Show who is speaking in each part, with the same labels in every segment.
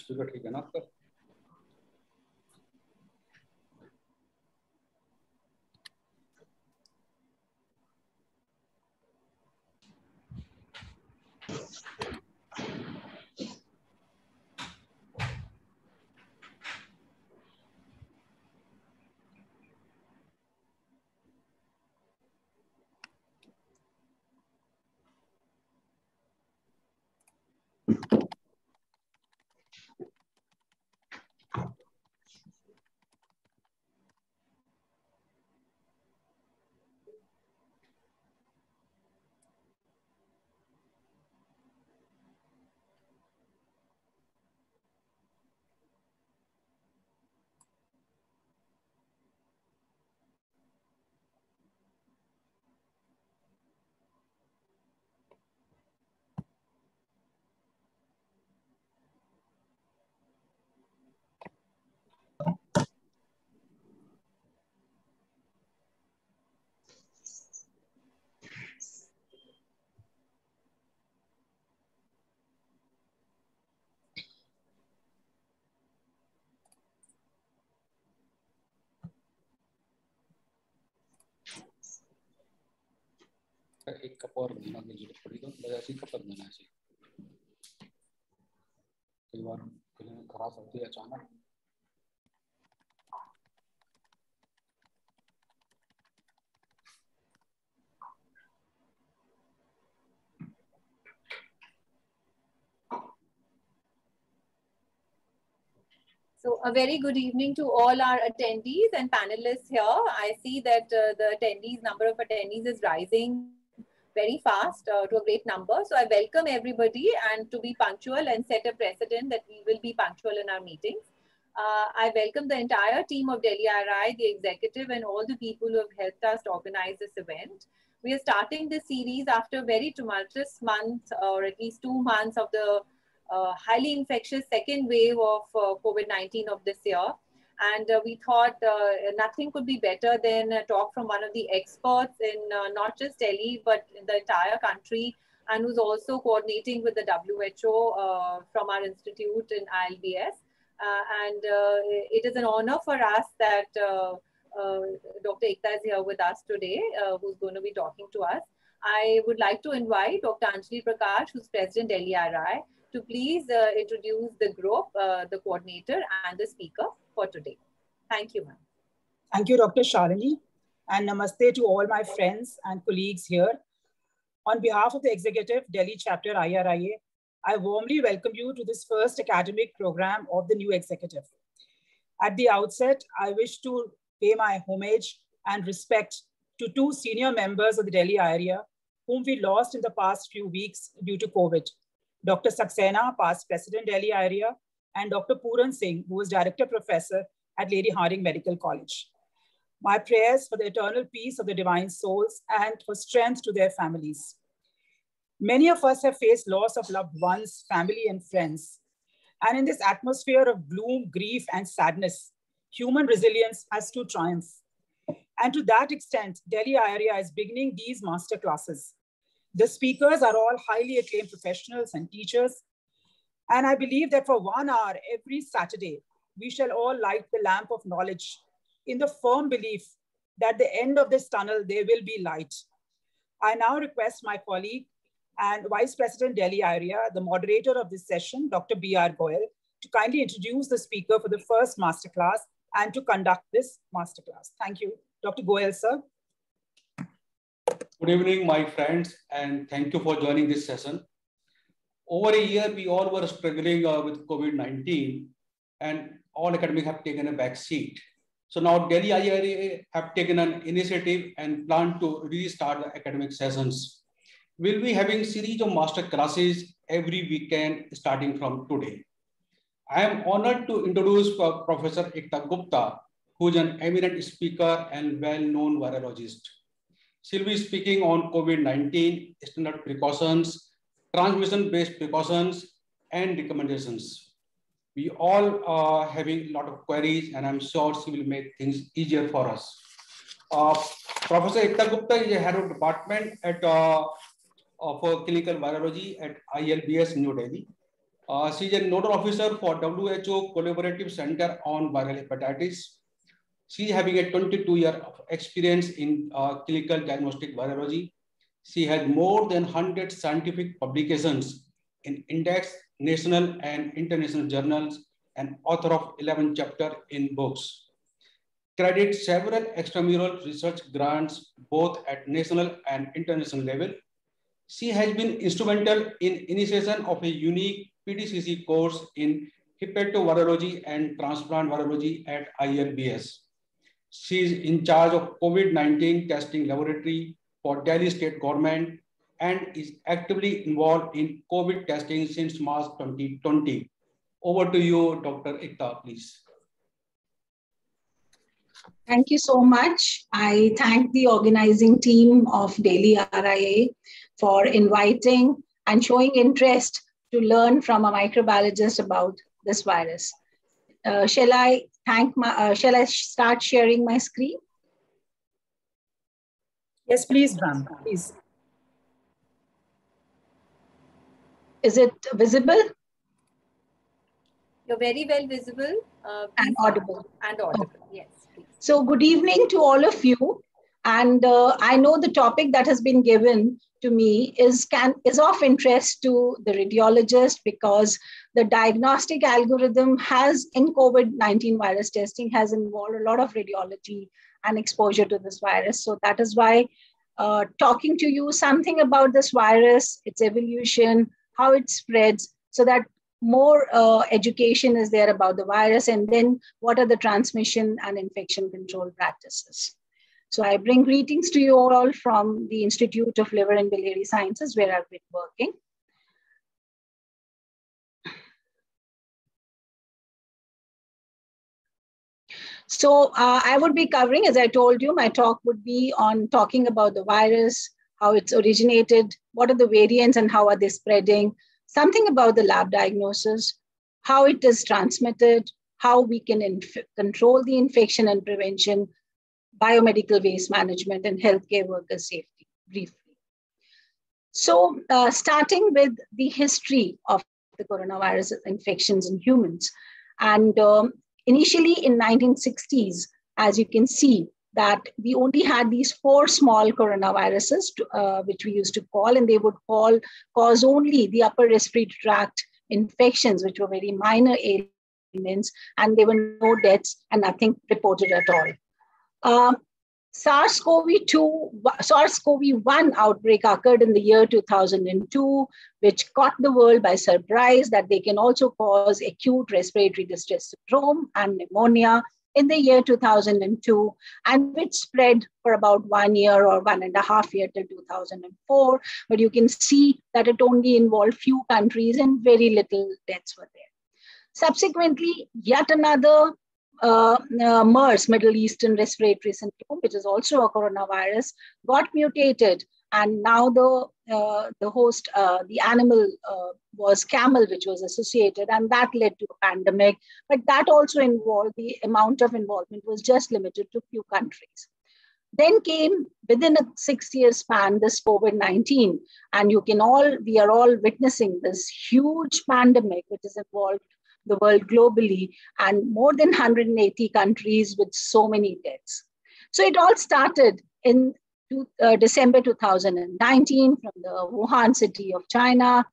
Speaker 1: Speaker ठीक है ना आपका? एक कप और बनाना की जरूरत पड़ी तो ऐसी कप बनाना है। कई बार खराब होती है अचानक।
Speaker 2: So a very good evening to all our attendees and panelists here. I see that the number of attendees is rising very fast to a great number. So I welcome everybody and to be punctual and set a precedent that we will be punctual in our meetings. I welcome the entire team of Delhi IRI, the executive and all the people who have helped us to organize this event. We are starting this series after a very tumultuous month or at least 2 months of the highly infectious second wave of COVID-19 of this year. And we thought nothing could be better than a talk from one of the experts in not just Delhi, but in the entire country, and who's also coordinating with the WHO from our institute in ILBS. It is an honor for us that Dr. Ekta is here with us today, who's going to be talking to us. I would like to invite Dr. Anjali Prakash, who's President Delhi IRI, to please introduce the group, the coordinator and the speaker for today. Thank you, ma'am.
Speaker 3: Thank you, Dr. Shalini, and namaste to all my friends and colleagues here. On behalf of the executive Delhi chapter IRIA, I warmly welcome you to this first academic program of the new executive. At the outset, I wish to pay my homage and respect to two senior members of the Delhi IRIA whom we lost in the past few weeks due to COVID. Dr. Saxena, past President Delhi IRIA, and Dr. Puran Singh, who was Director Professor at Lady Hardinge Medical College. My prayers for the eternal peace of the divine souls and for strength to their families. Many of us have faced loss of loved ones, family, and friends. And in this atmosphere of gloom, grief, and sadness, human resilience has to triumph. And to that extent, Delhi IRIA is beginning these master classes. The speakers are all highly acclaimed professionals and teachers. And I believe that for 1 hour every Saturday, we shall all light the lamp of knowledge in the firm belief that at the end of this tunnel, there will be light. I now request my colleague and Vice President Delhi IRIA, the moderator of this session, Dr. B.R. Goyal, to kindly introduce the speaker for the first masterclass and to conduct this masterclass. Thank you. Dr. Goyal, sir.
Speaker 1: Good evening, my friends, and thank you for joining this session. Over a year, we all were struggling with COVID-19, and all academics have taken a back seat. So now Delhi IRIA have taken an initiative and plan to restart the academic sessions. We'll be having a series of master classes every weekend starting from today. I am honored to introduce Professor Ekta Gupta, who is an eminent speaker and well-known virologist. She'll be speaking on COVID-19, standard precautions, transmission-based precautions, and recommendations. We all are having a lot of queries, and I'm sure she will make things easier for us. Professor Ekta Gupta is a head of department at for clinical virology at ILBS New Delhi. She is a nodal officer for WHO Collaborative Center on Viral Hepatitis. She is having a 22-year experience in clinical diagnostic virology. She has more than 100 scientific publications in index, national and international journals, and author of 11 chapters in books. Credit several extramural research grants both at national and international level. She has been instrumental in initiation of a unique PDCC course in hepatovirology and transplant virology at ILBS. She is in charge of COVID-19 testing laboratory for Delhi state government and is actively involved in COVID testing since March 2020. Over to you, Dr. Ekta, please.
Speaker 4: Thank you so much. I thank the organizing team of Delhi RIA for inviting and showing interest to learn from a microbiologist about this virus. Shall I start sharing my screen?
Speaker 3: Yes, please, ma'am. Please.
Speaker 4: Is it visible?
Speaker 2: You're very well visible.
Speaker 4: And audible.
Speaker 2: And audible,
Speaker 4: okay.
Speaker 2: Yes. Please.
Speaker 4: So good evening to all of you. And I know the topic that has been given to me is of interest to the radiologist, because the diagnostic algorithm in COVID-19 virus testing has involved a lot of radiology and exposure to this virus. So that is why talking to you something about this virus, its evolution, how it spreads, so that more education is there about the virus, and then what are the transmission and infection control practices. So I bring greetings to you all from the Institute of Liver and Biliary Sciences, where I've been working. So I would be covering, as I told you, my talk would be on talking about the virus, how it's originated, what are the variants and how are they spreading, something about the lab diagnosis, how it is transmitted, how we can control the infection and prevention, biomedical waste management, and healthcare worker safety, briefly. So starting with the history of the coronavirus infections in humans. And initially in 1960s, as you can see, that we only had these 4 small coronaviruses, which we used to call, and they would cause only the upper respiratory tract infections, which were very minor ailments, and there were no deaths and nothing reported at all. SARS-CoV-1 outbreak occurred in the year 2002, which caught the world by surprise that they can also cause acute respiratory distress syndrome and pneumonia in the year 2002, and which spread for about 1 year or 1.5 years till 2004. But you can see that it only involved few countries and very little deaths were there. Subsequently, yet another MERS, Middle Eastern Respiratory Syndrome, which is also a coronavirus, got mutated, and now the host, the animal was camel, which was associated, and that led to a pandemic. But that also involved, the amount of involvement was just limited to few countries. Then came, within a 6-year span, this COVID-19, and we are all witnessing this huge pandemic, which has involved the world globally, and more than 180 countries with so many deaths. So it all started in December 2019 from the Wuhan city of China.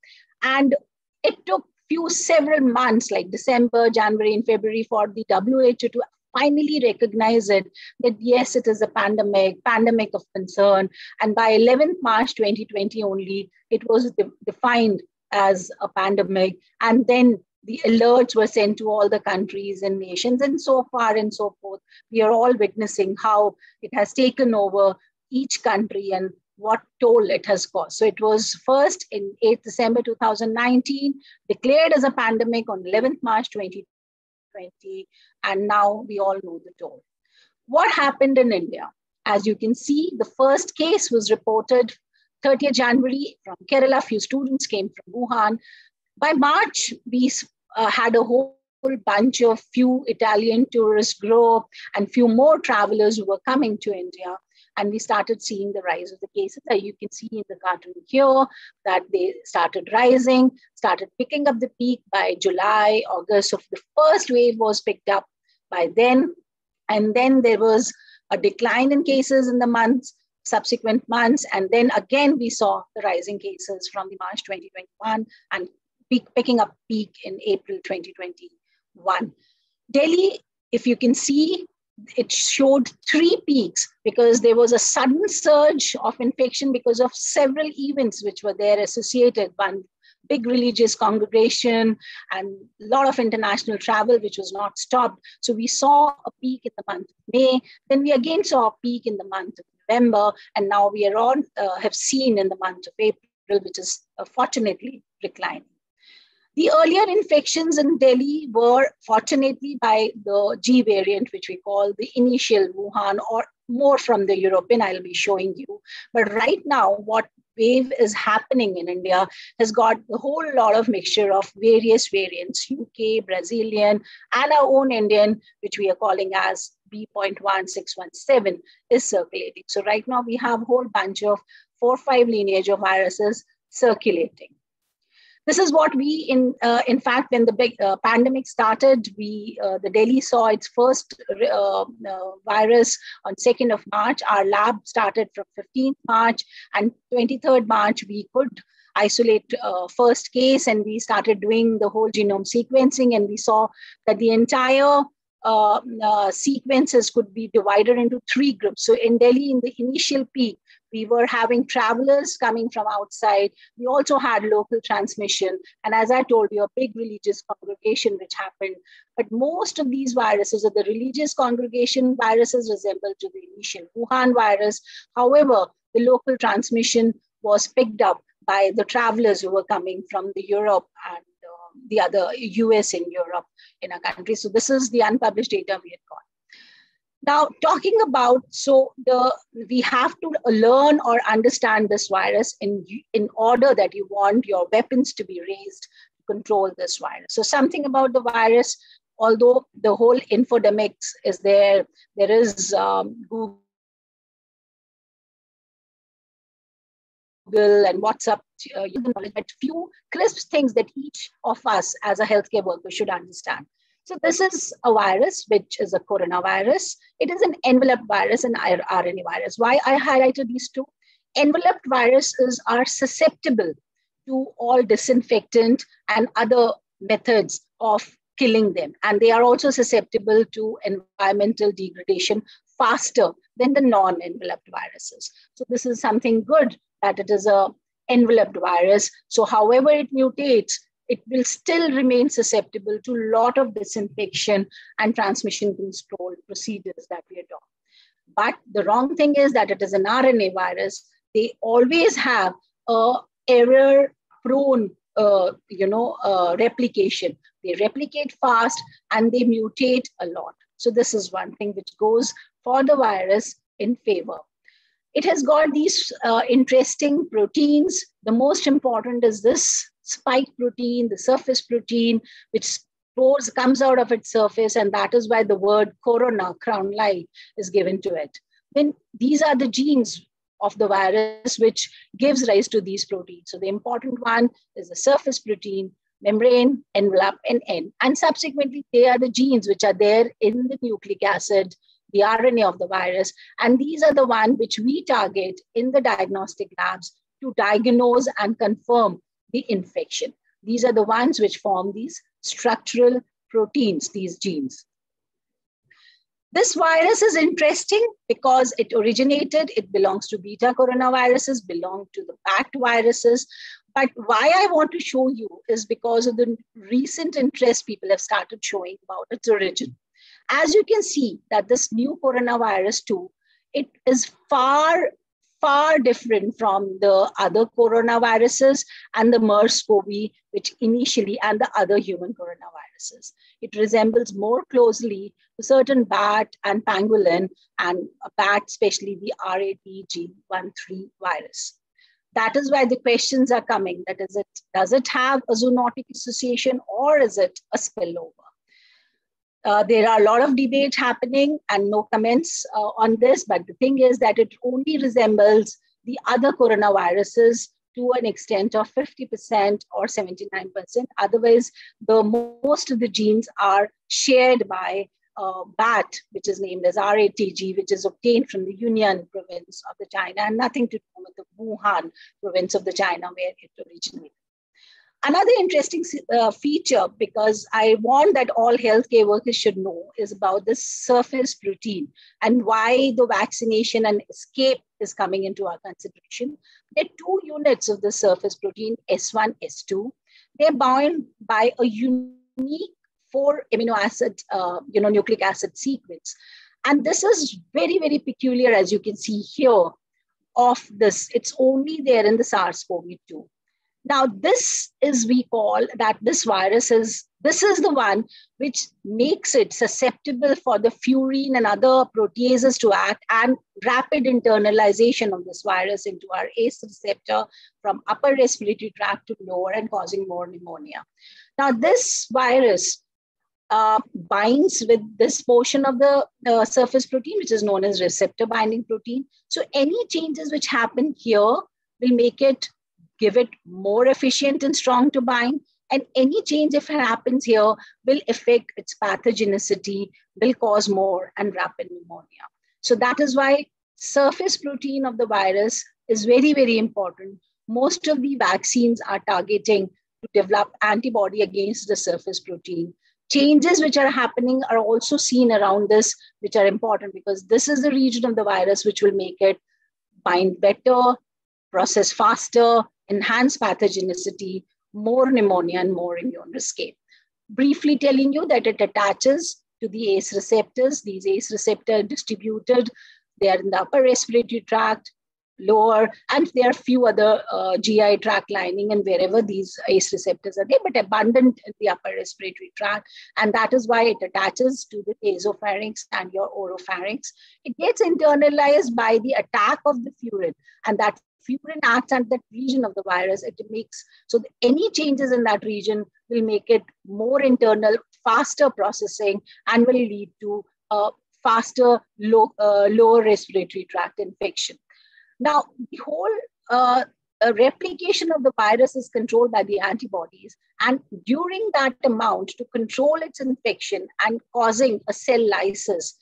Speaker 4: And it took several months, like December, January, and February, for the WHO to finally recognize it, that yes, it is a pandemic of concern. And by 11th March 2020 only, it was defined as a pandemic. And then the alerts were sent to all the countries and nations, and so far and so forth. We are all witnessing how it has taken over each country and what toll it has caused. So it was first in 8th December 2019, declared as a pandemic on 11th March 2020, and now we all know the toll. What happened in India? As you can see, the first case was reported 30th January from Kerala. Few students came from Wuhan. By March, we had a whole bunch of few Italian tourist group and few more travelers who were coming to India. and we started seeing the rise of the cases. You can see in the cartoon here that they started rising, started picking up the peak by July, August. So the first wave was picked up by then. And then there was a decline in cases in the subsequent months. And then again, we saw the rising cases from the March 2021 and picking up peak in April 2021. Delhi, if you can see, it showed 3 peaks because there was a sudden surge of infection because of several events which were there associated. One big religious congregation and a lot of international travel, which was not stopped. So we saw a peak in the month of May. Then we again saw a peak in the month of November. And now we are on, have seen in the month of April, which is fortunately declining. The earlier infections in Delhi were fortunately by the G variant, which we call the initial Wuhan, or more from the European, I'll be showing you. But right now, what wave is happening in India has got a whole lot of mixture of various variants, UK, Brazilian, and our own Indian, which we are calling as B.1617 is circulating. So right now we have a whole bunch of 4 or 5 lineage of viruses circulating. This is what we, in fact, when the big pandemic started, the Delhi saw its first virus on 2nd of March. Our lab started from 15th March, and 23rd March, we could isolate first case, and we started doing the whole genome sequencing, and we saw that the entire sequences could be divided into 3 groups. So in Delhi, in the initial peak, we were having travelers coming from outside. We also had local transmission. And as I told you, a big religious congregation which happened. But most of these viruses, or the religious congregation viruses, resemble to the initial Wuhan virus. However, the local transmission was picked up by the travelers who were coming from the Europe and the other US in Europe in our country. So this is the unpublished data we had got. Now, talking about, we have to learn or understand this virus in order that you want your weapons to be raised to control this virus. So something about the virus, although the whole infodemics is there is Google and WhatsApp, but few crisp things that each of us as a healthcare worker should understand. So this is a virus, which is a coronavirus. It is an enveloped virus and RNA virus. Why I highlighted these 2? Enveloped viruses are susceptible to all disinfectant and other methods of killing them. And they are also susceptible to environmental degradation faster than the non-enveloped viruses. So this is something good that it is an enveloped virus. So however it mutates, it will still remain susceptible to a lot of disinfection and transmission control procedures that we adopt. But the wrong thing is that it is an RNA virus. They always have a error-prone, replication. They replicate fast and they mutate a lot. So this is one thing which goes for the virus in favor. It has got these interesting proteins. The most important is this spike protein, the surface protein, which comes out of its surface, and that is why the word corona, crown light, is given to it. Then these are the genes of the virus which gives rise to these proteins. So the important one is the surface protein, membrane, envelope, and N. And subsequently, they are the genes which are there in the nucleic acid, the RNA of the virus. And these are the ones which we target in the diagnostic labs to diagnose and confirm the infection. These are the ones which form these structural proteins, these genes. This virus is interesting because it belongs to beta coronaviruses, belong to the packed viruses. But why I want to show you is because of the recent interest people have started showing about its origin. As you can see that this new coronavirus 2, it is far different from the other coronaviruses and the MERS-CoV, which initially, and the other human coronaviruses. It resembles more closely to certain bat and pangolin, and a bat, especially the RATG13 virus. That is why the questions are coming. That is does it have a zoonotic association or is it a spillover? There are a lot of debates happening and no comments on this, but the thing is that it only resembles the other coronaviruses to an extent of 50% or 79%. Otherwise, most of the genes are shared by bat, which is named as RATG, which is obtained from the Yunnan province of the China, and nothing to do with the Wuhan province of the China where it originated. Another interesting feature, because I want that all healthcare workers should know, is about the surface protein and why the vaccination and escape is coming into our consideration. There are two units of the surface protein, S1, S2. They're bound by a unique 4 amino acid, nucleic acid sequence. And this is very, very peculiar, as you can see here, of this. It's only there in the SARS-CoV-2. Now, this is, we call that this virus this is the one which makes it susceptible for the furin and other proteases to act, and rapid internalization of this virus into our ACE receptor from upper respiratory tract to lower and causing more pneumonia. Now, this virus binds with this portion of the surface protein, which is known as receptor binding protein. So any changes which happen here will make it give it more efficient and strong to bind. And any change, if it happens here, will affect its pathogenicity, will cause more and rapid pneumonia. So that is why surface protein of the virus is very, very important. Most of the vaccines are targeting to develop antibody against the surface protein. Changes which are happening are also seen around this, which are important because this is the region of the virus which will make it bind better, process faster, enhance pathogenicity, more pneumonia, and more immune escape. Briefly telling you that it attaches to the ACE receptors. These ACE receptors are distributed. They are in the upper respiratory tract, lower, and there are few other GI tract lining and wherever these ACE receptors are there, but abundant in the upper respiratory tract. And that is why it attaches to the nasopharynx and your oropharynx. It gets internalized by the attack of the furin, and that furin acts at that region of the virus. It makes, so any changes in that region will make it more internal, faster processing, and will lead to a faster lower respiratory tract infection. Now, the whole replication of the virus is controlled by the antibodies. And during that amount, to control its infection and causing a cell lysis,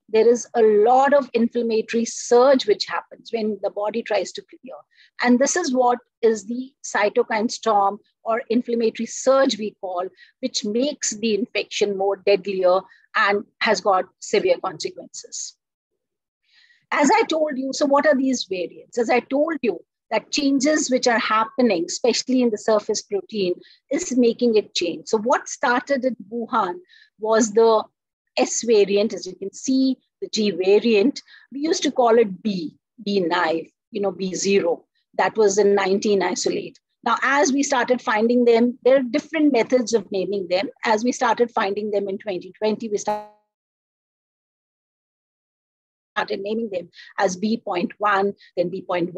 Speaker 4: there is a lot of inflammatory surge which happens when the body tries to clear. And this is what is the cytokine storm or inflammatory surge we call, which makes the infection more deadlier and has got severe consequences. As I told you, so what are these variants? As I told you, that changes which are happening, especially in the surface protein, is making it change. So what started in Wuhan was the S variant, as you can see, the G variant. We used to call it B naive, B0. That was in 19 isolate. Now, as we started finding them, there are different methods of naming them. As we started finding them in 2020, we started naming them as B.1, then B.11,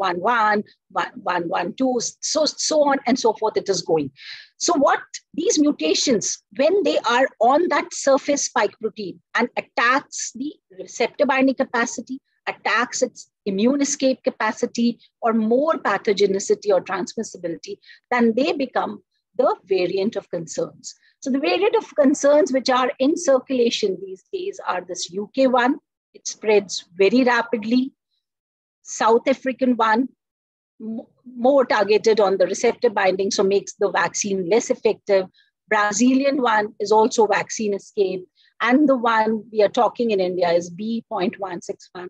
Speaker 4: 1.12, so on and so forth. It is going. So what these mutations, when they are on that surface spike protein and attacks the receptor binding capacity, attacks its immune escape capacity or more pathogenicity or transmissibility, then they become the variant of concerns. So the variant of concerns which are in circulation these days are this UK one. It spreads very rapidly. South African one, more targeted on the receptor binding, so makes the vaccine less effective. Brazilian one is also vaccine escape. And the one we are talking in India is B.161.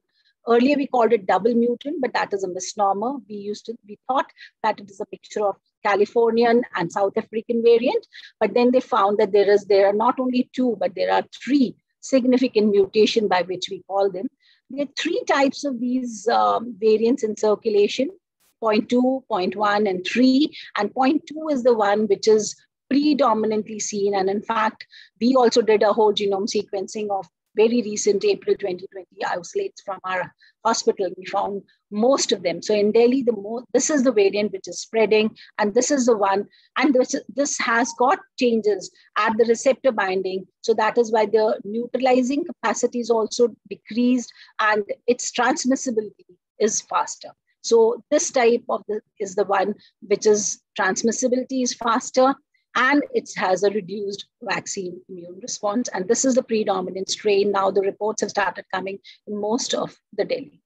Speaker 4: Earlier, we called it double mutant, but that is a misnomer. We thought that it is a mixture of Californian and South African variant, but then they found that there are not only two, but there are three significant mutation by which we call them. There are three types of these variants in circulation, 0.2, 0.1, and 3. And 0.2 is the one which is predominantly seen. And in fact, we also did a whole genome sequencing of very recent April 2020 isolates from our hospital, we found most of them. So in Delhi, this is the variant which is spreading, and this is the one, and this has got changes at the receptor binding. So that is why the neutralizing capacity is also decreased, and its transmissibility is faster. So this type of is the one which is transmissibility is faster, and it has a reduced vaccine immune response. And this is the predominant strain. Now the reports have started coming in most of the Delhi.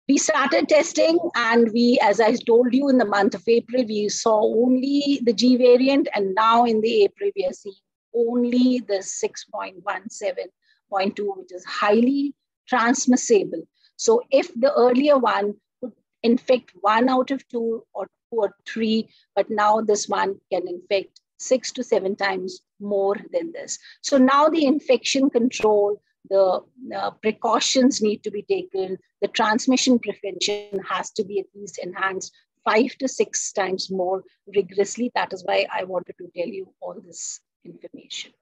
Speaker 4: We started testing, and we, as I told you, in the month of April, we saw only the G variant, and now in the April, we are seeing only the 6.17.2, which is highly transmissible. So if the earlier one could infect 1 out of 2 or 2 or 3, but now this one can infect 6 to 7 times more than this. So now the infection control, the precautions need to be taken. The transmission prevention has to be at least enhanced 5 to 6 times more rigorously. That is why I wanted to tell you all this information.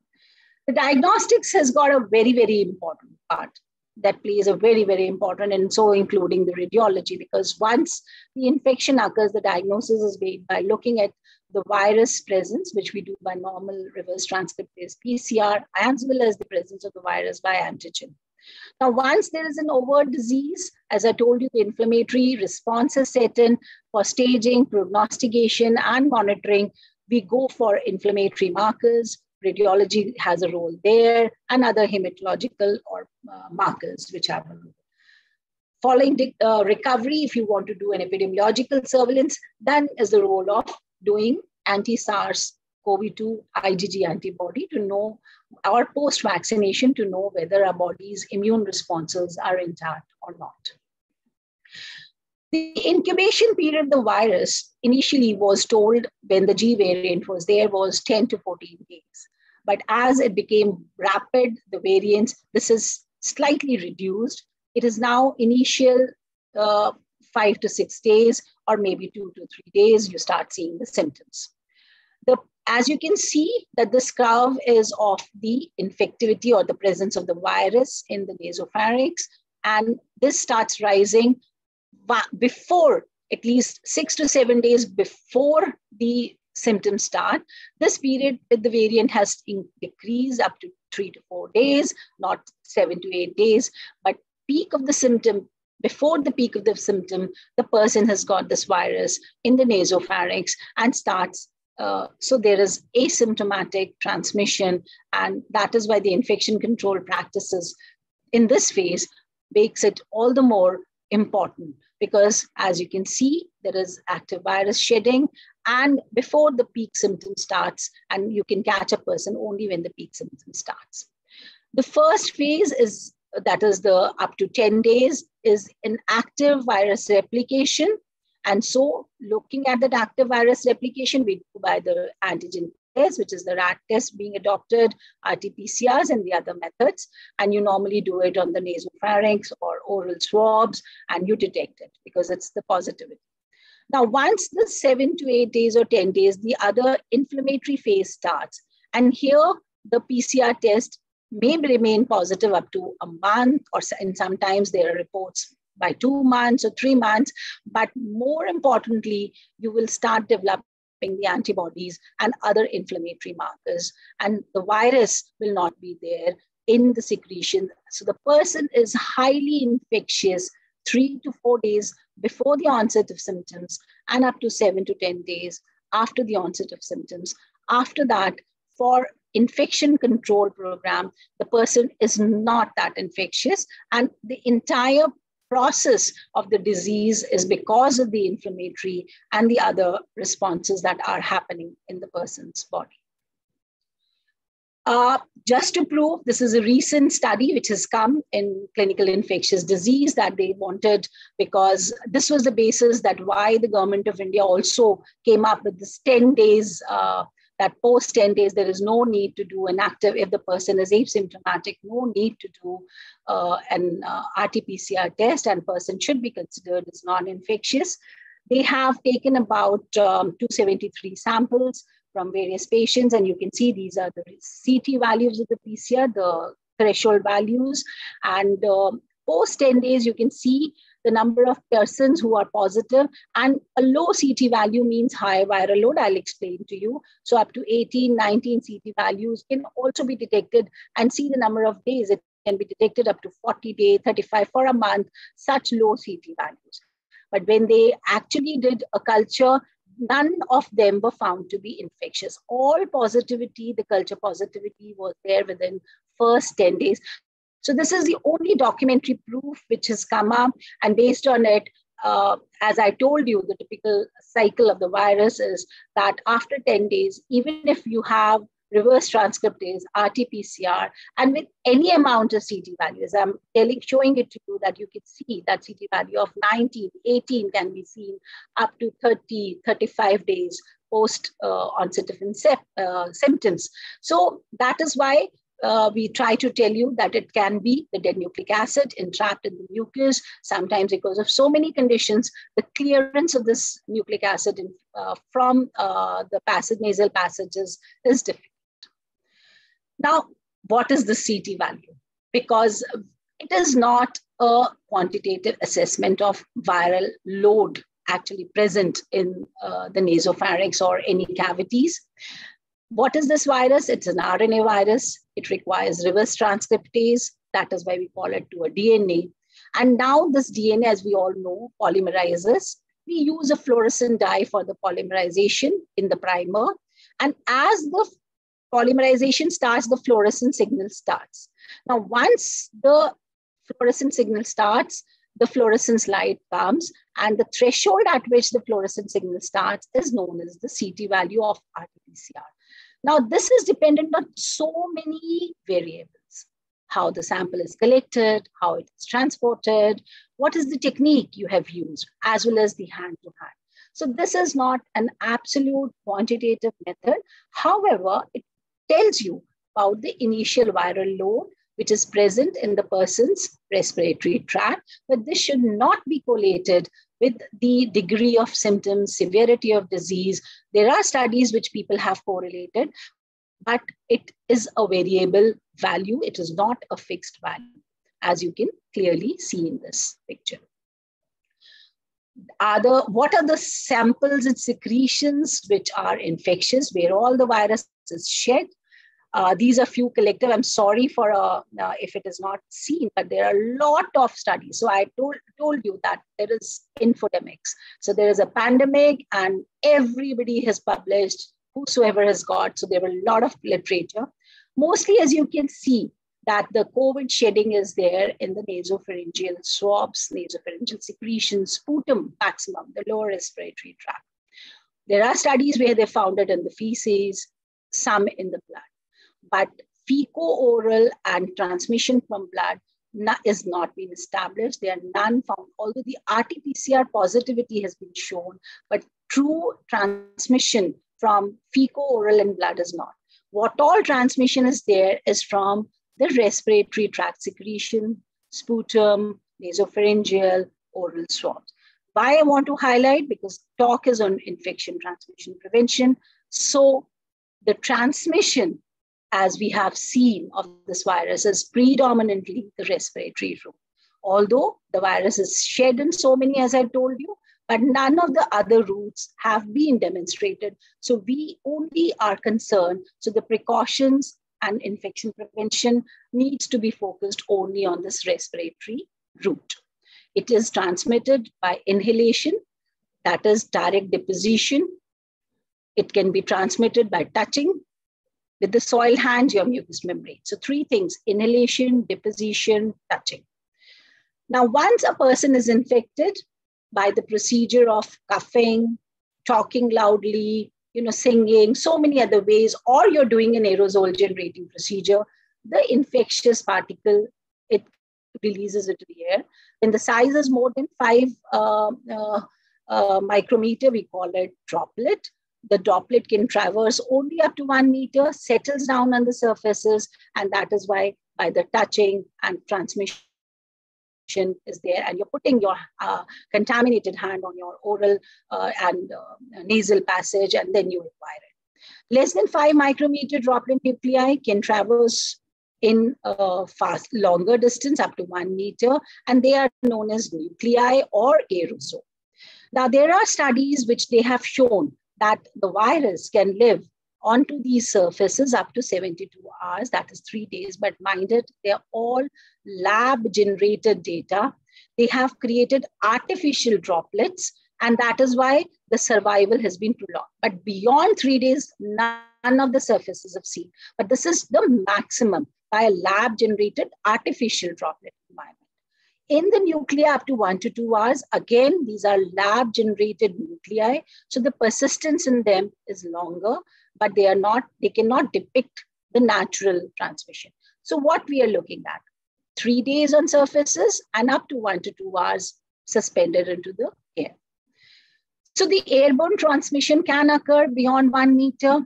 Speaker 4: The diagnostics has got a very, very important part that plays a very, very important, and so including the radiology, because once the infection occurs, the diagnosis is made by looking at the virus presence, which we do by normal reverse transcriptase PCR, as well as the presence of the virus by antigen. Now, once there is an overt disease, as I told you, the inflammatory response is set in for staging, prognostication, and monitoring. We go for inflammatory markers. Radiology has a role there, and other hematological or markers which have a role. Following recovery, if you want to do an epidemiological surveillance, then is the role of doing anti-SARS-CoV-2 IgG antibody to know, or post-vaccination to know whether our body's immune responses are intact or not. The incubation period of the virus initially was told when the G variant was there was 10 to 14 days. But as it became rapid, the variants, this is slightly reduced. It is now initial 5 to 6 days, or maybe 2 to 3 days, you start seeing the symptoms. As you can see that this curve is of the infectivity or the presence of the virus in the nasopharynx, and this starts rising before, at least 6 to 7 days before the symptoms start. This period with the variant has decreased up to 3 to 4 days, not 7 to 8 days, but peak of the symptom, before the peak of the symptom, the person has got this virus in the nasopharynx and starts. So there is asymptomatic transmission, and that is why the infection control practices in this phase makes it all the more important, because as you can see, there is active virus shedding, and before the peak symptom starts, and you can catch a person only when the peak symptom starts. The first phase is, that is the up to 10 days, is an active virus replication. And so looking at that active virus replication, we do by the antigen test, which is the RAT test being adopted, RT-PCRs and the other methods. And you normally do it on the nasopharynx or oral swabs, and you detect it because it's the positivity. Now, once the 7 to 8 days or 10 days, the other inflammatory phase starts. And here the PCR test may remain positive up to a month, or and sometimes there are reports by 2 months or 3 months. But more importantly, you will start developing the antibodies and other inflammatory markers, and the virus will not be there in the secretion. So the person is highly infectious 3 to 4 days before the onset of symptoms, and up to 7 to 10 days after the onset of symptoms. After that, for infection control program, the person is not that infectious, and the entire process of the disease is because of the inflammatory and the other responses that are happening in the person's body. Just to prove, this is a recent study which has come in Clinical Infectious Disease that they wanted, because this was the basis that why the government of India also came up with this 10 days, that post 10 days, there is no need to do an active, if the person is asymptomatic, no need to do an RT-PCR test, and person should be considered as non-infectious. They have taken about 273 samples from various patients, and you can see these are the CT values of the PCR, the threshold values. And post 10 days, you can see the number of persons who are positive, and a low CT value means high viral load. I'll explain to you. So up to 18, 19 CT values can also be detected, and see the number of days. It can be detected up to 40 days, 35 for a month, such low CT values. But when they actually did a culture, none of them were found to be infectious. All positivity, the culture positivity was there within first 10 days. So this is the only documentary proof which has come up, and based on it, as I told you, the typical cycle of the virus is that after 10 days, even if you have reverse transcriptase, RT-PCR, and with any amount of CT values, I'm showing it to you that you can see that CT value of 19, 18 can be seen up to 30, 35 days post onset of symptoms. So that is why we try to tell you that it can be the dead nucleic acid entrapped in the mucus. Sometimes because of so many conditions, the clearance of this nucleic acid from the nasal passages is difficult. Now, what is the CT value? Because it is not a quantitative assessment of viral load actually present in the nasopharynx or any cavities. What is this virus? It's an RNA virus. It requires reverse transcriptase. That is why we call it to a DNA. And now this DNA, as we all know, polymerizes. We use a fluorescent dye for the polymerization in the primer. And as the polymerization starts, the fluorescent signal starts. Now, once the fluorescent signal starts, the fluorescence light comes, and the threshold at which the fluorescent signal starts is known as the CT value of RT-PCR. Now, this is dependent on so many variables: how the sample is collected, how it is transported, what is the technique you have used, as well as the hand-to-hand. So this is not an absolute quantitative method. However, it tells you about the initial viral load which is present in the person's respiratory tract, but this should not be collated with the degree of symptoms, severity of disease. There are studies which people have correlated, but it is a variable value. It is not a fixed value, as you can clearly see in this picture. What are the samples and secretions which are infectious, where all the virus is shed? These are few collective. I'm sorry for if it is not seen, but there are a lot of studies. So I told you that there is infodemics. So there is a pandemic, and everybody has published, whosoever has got. So there were a lot of literature. Mostly, as you can see, that the COVID shedding is there in the nasopharyngeal swabs, nasopharyngeal secretions, sputum maximum, the lower respiratory tract. There are studies where they found it in the feces, some in the blood. But fecal-oral and transmission from blood is not been established. There are none found, although the RT-PCR positivity has been shown, but true transmission from fecal-oral and blood is not. What all transmission is there is from the respiratory tract secretion, sputum, nasopharyngeal, oral swabs. Why I want to highlight? Because talk is on infection transmission prevention. So the transmission, as we have seen, of this virus is predominantly the respiratory route. Although the virus is shed in so many, as I told you, but none of the other routes have been demonstrated. So we only are concerned. So the precautions and infection prevention needs to be focused only on this respiratory route. It is transmitted by inhalation, that is direct deposition. It can be transmitted by touching with the soiled hand, your mucous membrane. So three things: inhalation, deposition, touching. Now, once a person is infected by the procedure of coughing, talking loudly, singing, so many other ways, or you're doing an aerosol generating procedure, the infectious particle, it releases into the air. When the size is more than 5 micrometer, we call it droplet. The droplet can traverse only up to 1 meter, settles down on the surfaces, and that is why by the touching and transmission is there, and you're putting your contaminated hand on your oral and nasal passage, and then you acquire it. Less than 5 micrometer droplet nuclei can traverse in a longer distance up to 1 meter, and they are known as nuclei or aerosol. Now, there are studies which they have shown that the virus can live onto these surfaces up to 72 hours, that is 3 days, but mind it, they're all lab-generated data. They have created artificial droplets, and that is why the survival has been prolonged. But beyond 3 days, none of the surfaces have seen. But this is the maximum by a lab-generated artificial droplet environment. In the nuclei up to 1 to 2 hours, again, these are lab-generated nuclei. So the persistence in them is longer, but they cannot depict the natural transmission. So what we are looking at, 3 days on surfaces and up to 1 to 2 hours suspended into the air. So the airborne transmission can occur beyond 1 meter,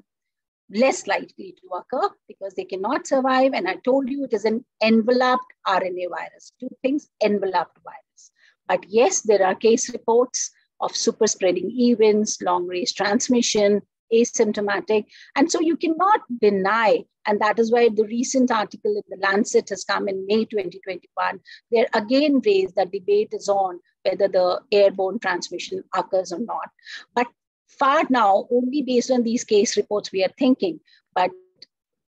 Speaker 4: less likely to occur because they cannot survive. And I told you it is an enveloped RNA virus. 2 things, enveloped virus. But yes, there are case reports of super spreading events, long range transmission, asymptomatic. And so you cannot deny, and that is why the recent article in the Lancet has come in May 2021. There again raised that debate is on whether the airborne transmission occurs or not. But far now, only based on these case reports, we are thinking. But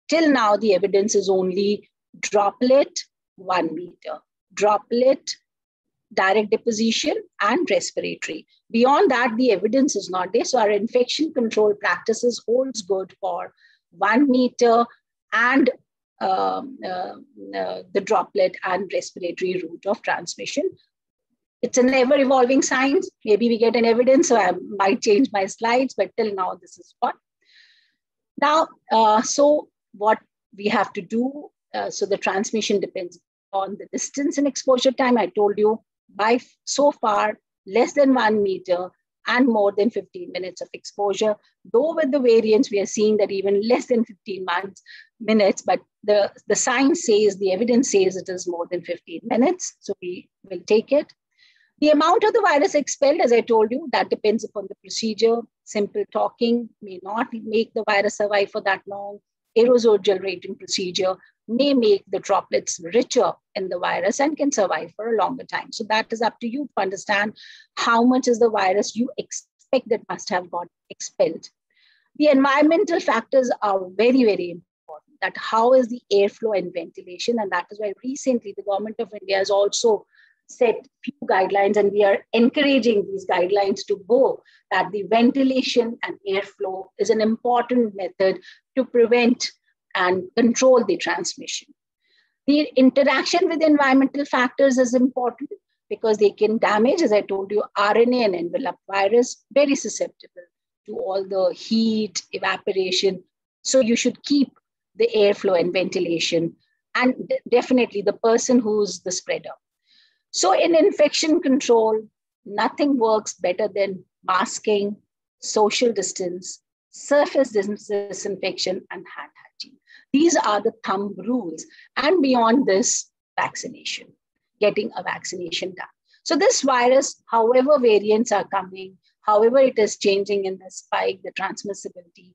Speaker 4: till now, the evidence is only droplet, 1 meter, droplet, direct deposition, and respiratory. Beyond that, the evidence is not there. So our infection control practices holds good for 1 meter and the droplet and respiratory route of transmission. It's an ever-evolving science. Maybe we get an evidence, so I might change my slides, but till now, this is what. Now, so what we have to do, so the transmission depends on the distance and exposure time. I told you, by so far, less than 1 meter and more than 15 minutes of exposure. Though with the variants, we are seeing that even less than 15 minutes, but the science says, the evidence says it is more than 15 minutes. So we will take it. The amount of the virus expelled, as I told you, that depends upon the procedure. Simple talking may not make the virus survive for that long. Aerosol generating procedure may make the droplets richer in the virus and can survive for a longer time. So that is up to you to understand how much is the virus you expect that must have got expelled. The environmental factors are very, very important. That how is the airflow and ventilation? And that is why recently the government of India has also set few guidelines, and we are encouraging these guidelines to go, that the ventilation and airflow is an important method to prevent and control the transmission. The interaction with environmental factors is important because they can damage, as I told you, RNA and enveloped virus, very susceptible to all the heat, evaporation. So you should keep the airflow and ventilation, and definitely the person who's the spreader. So in infection control, nothing works better than masking, social distance, surface disinfection, and hand hygiene. These are the thumb rules. And beyond this, vaccination, getting a vaccination done. So this virus, however variants are coming, however it is changing in the spike, the transmissibility,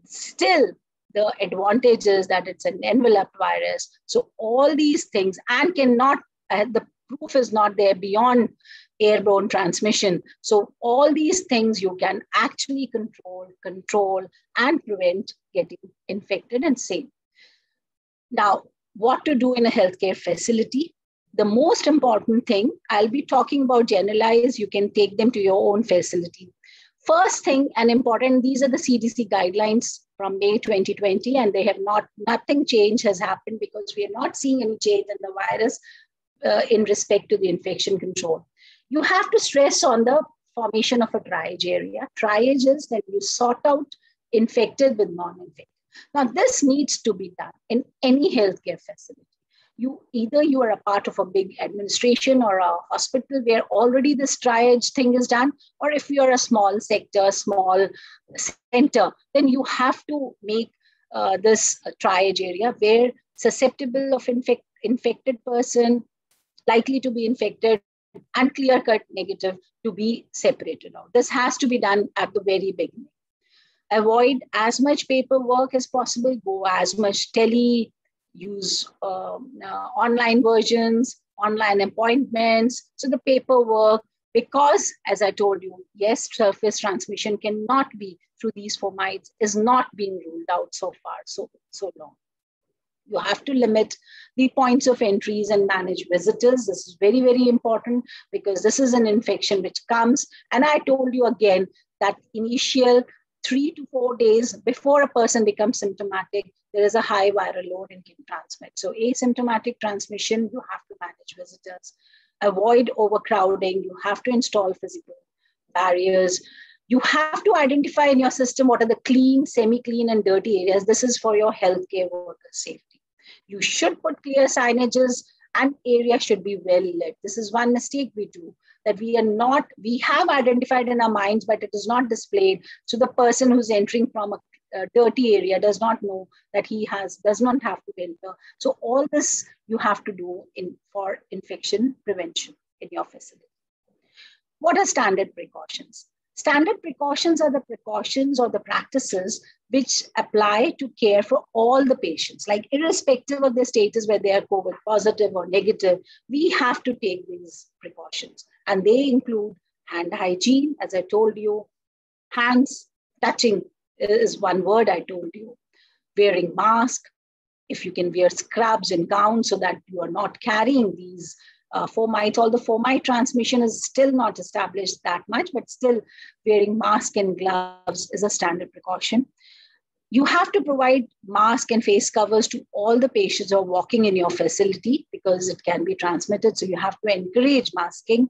Speaker 4: still the advantage is that it's an enveloped virus. So all these things, and cannot, the proof is not there beyond airborne transmission. So all these things you can actually control and prevent getting infected and safe. Now, what to do in a healthcare facility? The most important thing, I'll be talking about generalized, you can take them to your own facility. First thing and important, these are the CDC guidelines from May 2020, and they have nothing change has happened because we are not seeing any change in the virus in respect to the infection control. You have to stress on the formation of a triage area. Triage is that you sort out infected with non-infected. Now, this needs to be done in any healthcare facility. Either you are a part of a big administration or a hospital where already this triage thing is done, or if you're a small sector, small center, then you have to make this triage area where susceptible of infected person, likely to be infected, and clear-cut negative to be separated out. This has to be done at the very beginning. Avoid as much paperwork as possible, go as much use online versions, online appointments, so the paperwork, because as I told you, yes, surface transmission cannot be through these fomites, is not being ruled out so far, so long. You have to limit the points of entries and manage visitors. This is very, very important because this is an infection which comes. And I told you again that initial 3 to 4 days before a person becomes symptomatic, there is a high viral load and can transmit. So asymptomatic transmission, you have to manage visitors. Avoid overcrowding. You have to install physical barriers. You have to identify in your system what are the clean, semi-clean, and dirty areas. This is for your healthcare workers' safety. You should put clear signages and area should be well lit. This is one mistake we do, that we have identified in our minds, but it is not displayed. So the person who's entering from a dirty area does not know that does not have to enter. So all this you have to do for infection prevention in your facility. What are standard precautions? Standard precautions are the precautions or the practices which apply to care for all the patients. Like irrespective of the status, where they are COVID positive or negative, we have to take these precautions. And they include hand hygiene, as I told you, hands touching is one word I told you, wearing mask, if you can wear scrubs and gowns so that you are not carrying these fomites. Although fomite transmission is still not established that much, but still wearing mask and gloves is a standard precaution. You have to provide mask and face covers to all the patients who are walking in your facility because it can be transmitted. So you have to encourage masking.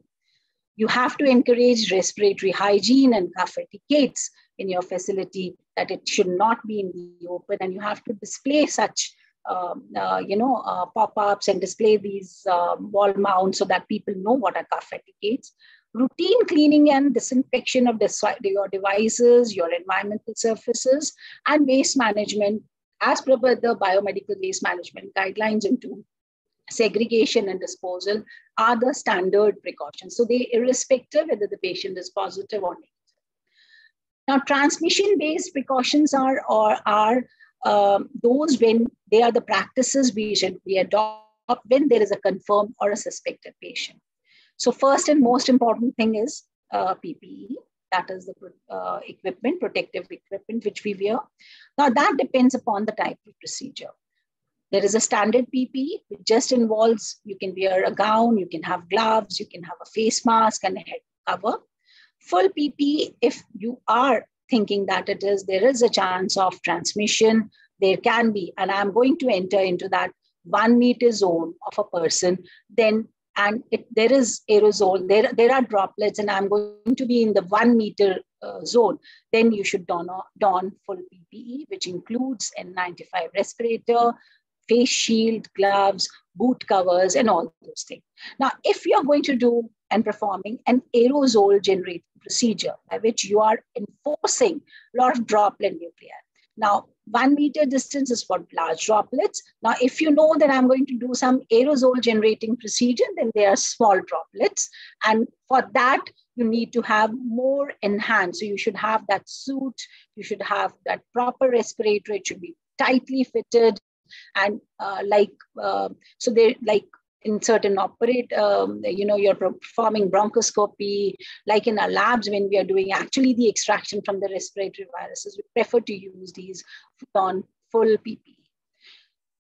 Speaker 4: You have to encourage respiratory hygiene and cough etiquettes in your facility, that it should not be in the open. And you have to display such pop-ups and display these wall mounts so that people know what are cough etiquettes. Routine cleaning and disinfection of your devices, your environmental surfaces, and waste management as per the biomedical waste management guidelines into segregation and disposal are the standard precautions. So they irrespective whether the patient is positive or negative. Now, transmission-based precautions are those when they are the practices we adopt when there is a confirmed or a suspected patient. So first and most important thing is PPE, that is the protective equipment which we wear. Now that depends upon the type of procedure. There is a standard PPE, which just involves, you can wear a gown, you can have gloves, you can have a face mask and a head cover. Full PPE, if you are thinking that there is a chance of transmission, there can be, and I'm going to enter into that 1 meter zone of a person, then, and there is aerosol, there are droplets, and I'm going to be in the 1 meter zone, then you should don full PPE, which includes N95 respirator, face shield, gloves, boot covers, and all those things. Now, if you're going to do and performing an aerosol generating procedure by which you are enforcing a lot of droplet nuclei. Now, 1 meter distance is for large droplets. Now, if you know that I'm going to do some aerosol generating procedure, then they are small droplets. And for that, you need to have more enhanced. So you should have that suit, you should have that proper respirator, it should be tightly fitted. And so they like in certain you're performing bronchoscopy, like in our labs when we are doing actually the extraction from the respiratory viruses, we prefer to use these on full PPE.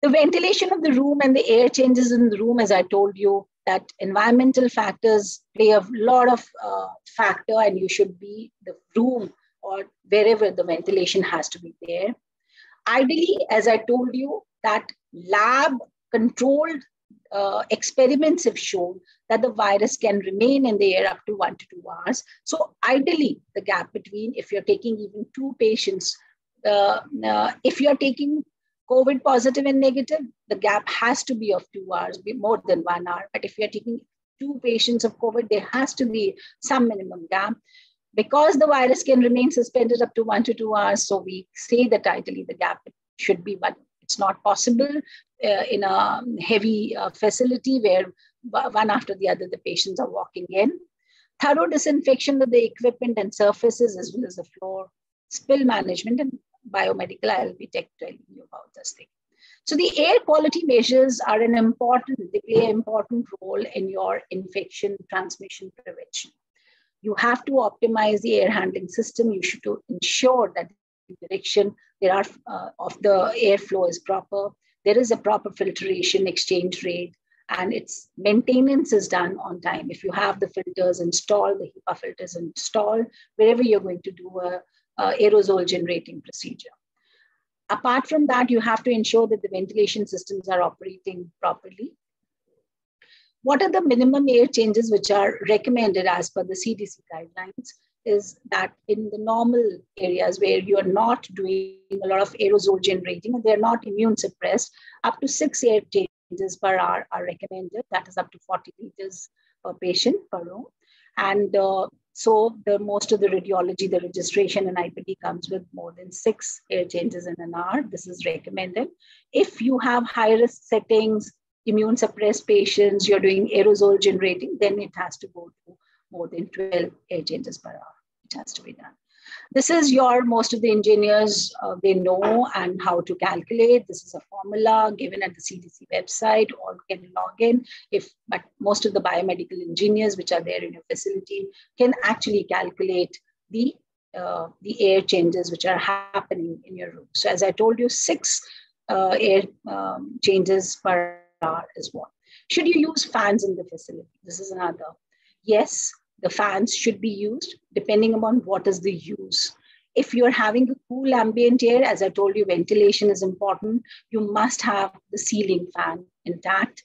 Speaker 4: The ventilation of the room and the air changes in the room, as I told you, that environmental factors play a lot of factor, and you should be the room or wherever the ventilation has to be there. Ideally, as I told you, that lab controlled experiments have shown that the virus can remain in the air up to 1 to 2 hours. So ideally, the gap between, if you're taking even 2 patients, if you're taking COVID positive and negative, the gap has to be of 2 hours, be more than 1 hour. But if you're taking 2 patients of COVID, there has to be some minimum gap. Because the virus can remain suspended up to 1 to 2 hours, so we say that ideally the gap should be, but it's not possible in a heavy facility where one after the other the patients are walking in. Thorough disinfection of the equipment and surfaces as well as the floor, spill management and biomedical, I'll be telling you about this thing. So the air quality measures are they play an important role in your infection transmission prevention. You have to optimize the air handling system. You should ensure that the direction of the airflow is proper. There is a proper filtration exchange rate, and its maintenance is done on time. If you have the filters installed, the HEPA filters installed, wherever you're going to do a aerosol generating procedure. Apart from that, you have to ensure that the ventilation systems are operating properly. What are the minimum air changes which are recommended as per the CDC guidelines is that in the normal areas where you are not doing a lot of aerosol generating and they're not immune suppressed, up to 6 air changes per hour are recommended. That is up to 40 liters per patient per room. And so most of the radiology, the registration and IPD comes with more than 6 air changes in an hour. This is recommended. If you have high risk settings, immune suppressed patients, you're doing aerosol generating, then it has to go to more than 12 air changes per hour, which has to be done. This is most of the engineers, they know and how to calculate. This is a formula given at the CDC website, or can log in. But most of the biomedical engineers which are there in your facility can actually calculate the air changes which are happening in your room. So as I told you, 6 air changes per hour is what. Should you use fans in the facility? This is another. Yes, the fans should be used depending upon what is the use. If you're having a cool ambient air, as I told you, ventilation is important. You must have the ceiling fan intact.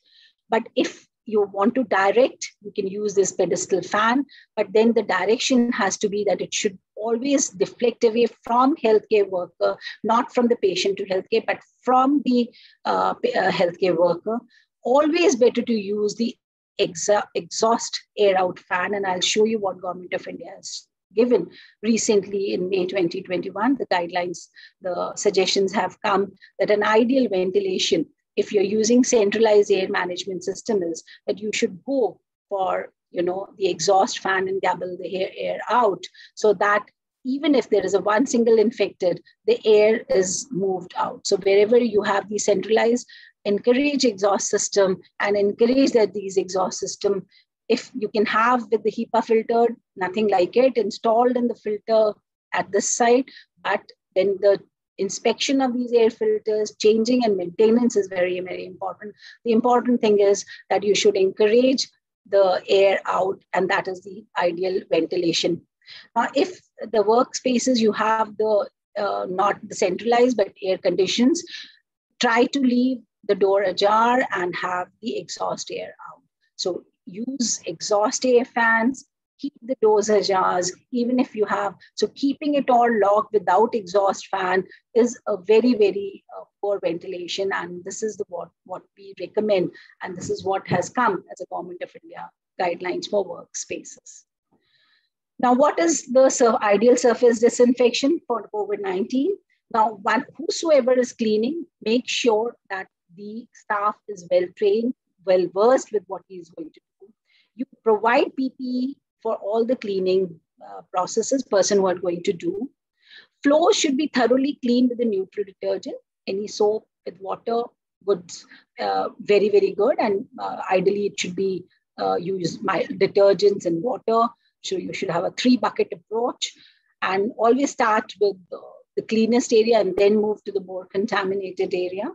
Speaker 4: But if you want to direct, you can use this pedestal fan, but then the direction has to be that it should always deflect away from healthcare worker, not from the patient to healthcare, but from the healthcare worker. Always better to use the exhaust air out fan. And I'll show you what Government of India has given recently in May 2021. The guidelines, the suggestions have come that an ideal ventilation, if you're using centralized air management system, is that you should go for the exhaust fan and gabble the air out, so that even if there is one single infected, the air is moved out. So wherever you have the centralized, encourage exhaust system and encourage that these exhaust system, if you can have with the HEPA filter, nothing like it, installed in the filter at this site, but then the inspection of these air filters, changing and maintenance is very, very important. The important thing is that you should encourage the air out, and that is the ideal ventilation. Now, if the workspaces you have not the centralized but air conditions, try to leave the door ajar and have the exhaust air out. So use exhaust air fans, keep the doors ajar, even if you have. So keeping it all locked without exhaust fan is a very, very poor ventilation. And this is what we recommend. And this is what has come as a Government of India guidelines for workspaces. Now, what is the ideal surface disinfection for COVID-19? Now, whosoever is cleaning, make sure that the staff is well trained, well versed with what he is going to do. You provide PPE for all the cleaning processes, person who are going to do. Floors should be thoroughly cleaned with a neutral detergent. Any soap with water would very, very good. And ideally, it should be use mild detergents and water. So you should have a 3-bucket approach, and always start with the cleanest area and then move to the more contaminated area.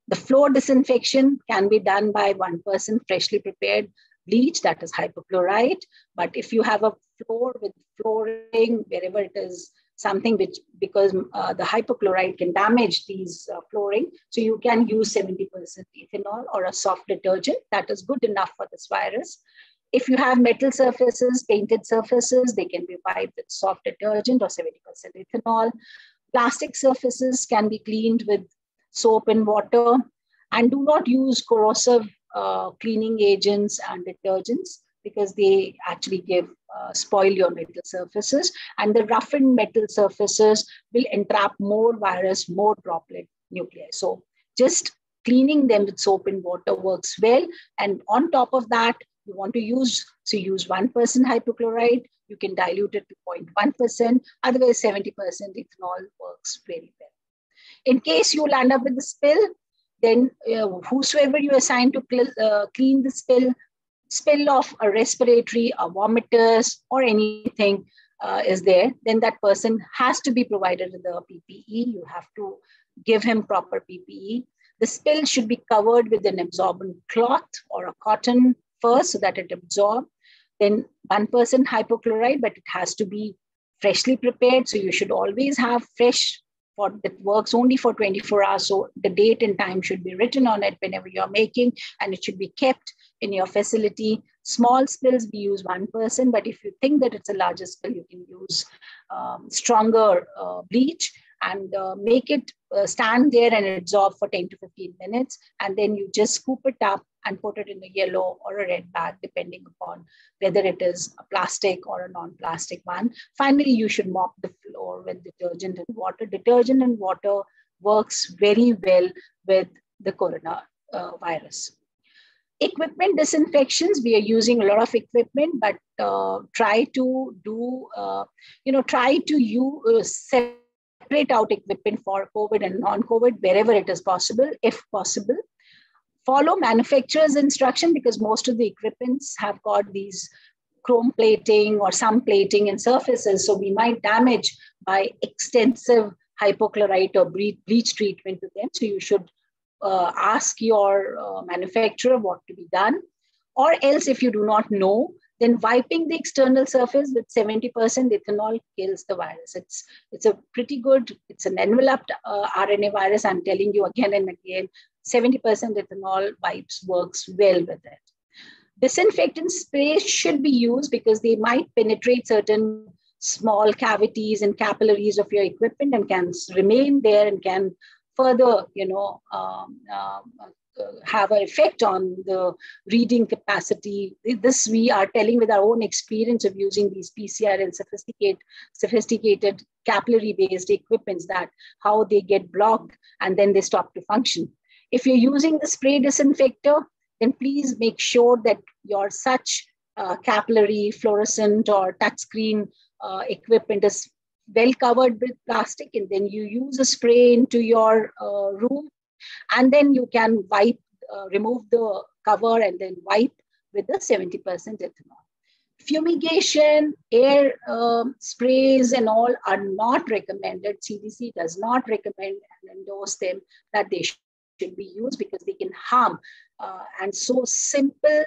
Speaker 4: The floor disinfection can be done by one person, freshly prepared bleach, that is hypochlorite. But if you have a floor with flooring, wherever it is something because the hypochlorite can damage these flooring, so you can use 70% ethanol or a soft detergent. That is good enough for this virus. If you have metal surfaces, painted surfaces, they can be wiped with soft detergent or 70% ethanol. Plastic surfaces can be cleaned with soap and water. And do not use corrosive cleaning agents and detergents, because they actually spoil your metal surfaces. And the roughened metal surfaces will entrap more virus, more droplet nuclei. So just cleaning them with soap and water works well. And on top of that, you want to use 1% hypochlorite, you can dilute it to 0.1%, otherwise 70% ethanol works very well. In case you land up with a spill, Then whosoever you assign to clean the spill of a respiratory, a vomiters, or anything is there, then that person has to be provided with the PPE. You have to give him proper PPE. The spill should be covered with an absorbent cloth or a cotton first so that it absorbs. Then 1% hypochlorite, but it has to be freshly prepared. So you should always have fresh, that works only for 24 hours. So the date and time should be written on it whenever you're making, and it should be kept in your facility. Small spills, we use 1%, but if you think that it's a larger spill, you can use stronger bleach and make it stand there and absorb for 10 to 15 minutes. And then you just scoop it up and put it in a yellow or a red bag, depending upon whether it is a plastic or a non-plastic one. Finally, you should mop the floor with detergent and water. Detergent and water works very well with the coronavirus. Equipment disinfections, we are using a lot of equipment, but try to do, separate out equipment for COVID and non-COVID wherever it is possible, if possible. Follow manufacturer's instruction, because most of the equipments have got these chrome plating or some plating in surfaces. So we might damage by extensive hypochlorite or bleach treatment to them. So you should ask your manufacturer what to be done. Or else, if you do not know, then wiping the external surface with 70% ethanol kills the virus. It's a pretty good, it's an enveloped RNA virus. I'm telling you again and again, 70% ethanol wipes works well with it. Disinfectant sprays should be used because they might penetrate certain small cavities and capillaries of your equipment and can remain there and can further, have an effect on the reading capacity. This we are telling with our own experience of using these PCR and sophisticated capillary-based equipments, that how they get blocked and then they stop to function. If you're using the spray disinfector, then please make sure that your such capillary, fluorescent, or touchscreen equipment is well covered with plastic, and then you use a spray into your room, and then you can wipe, remove the cover and then wipe with the 70% ethanol. Fumigation, air sprays and all are not recommended. CDC does not recommend and endorse them that they should be used because they can harm. And so simple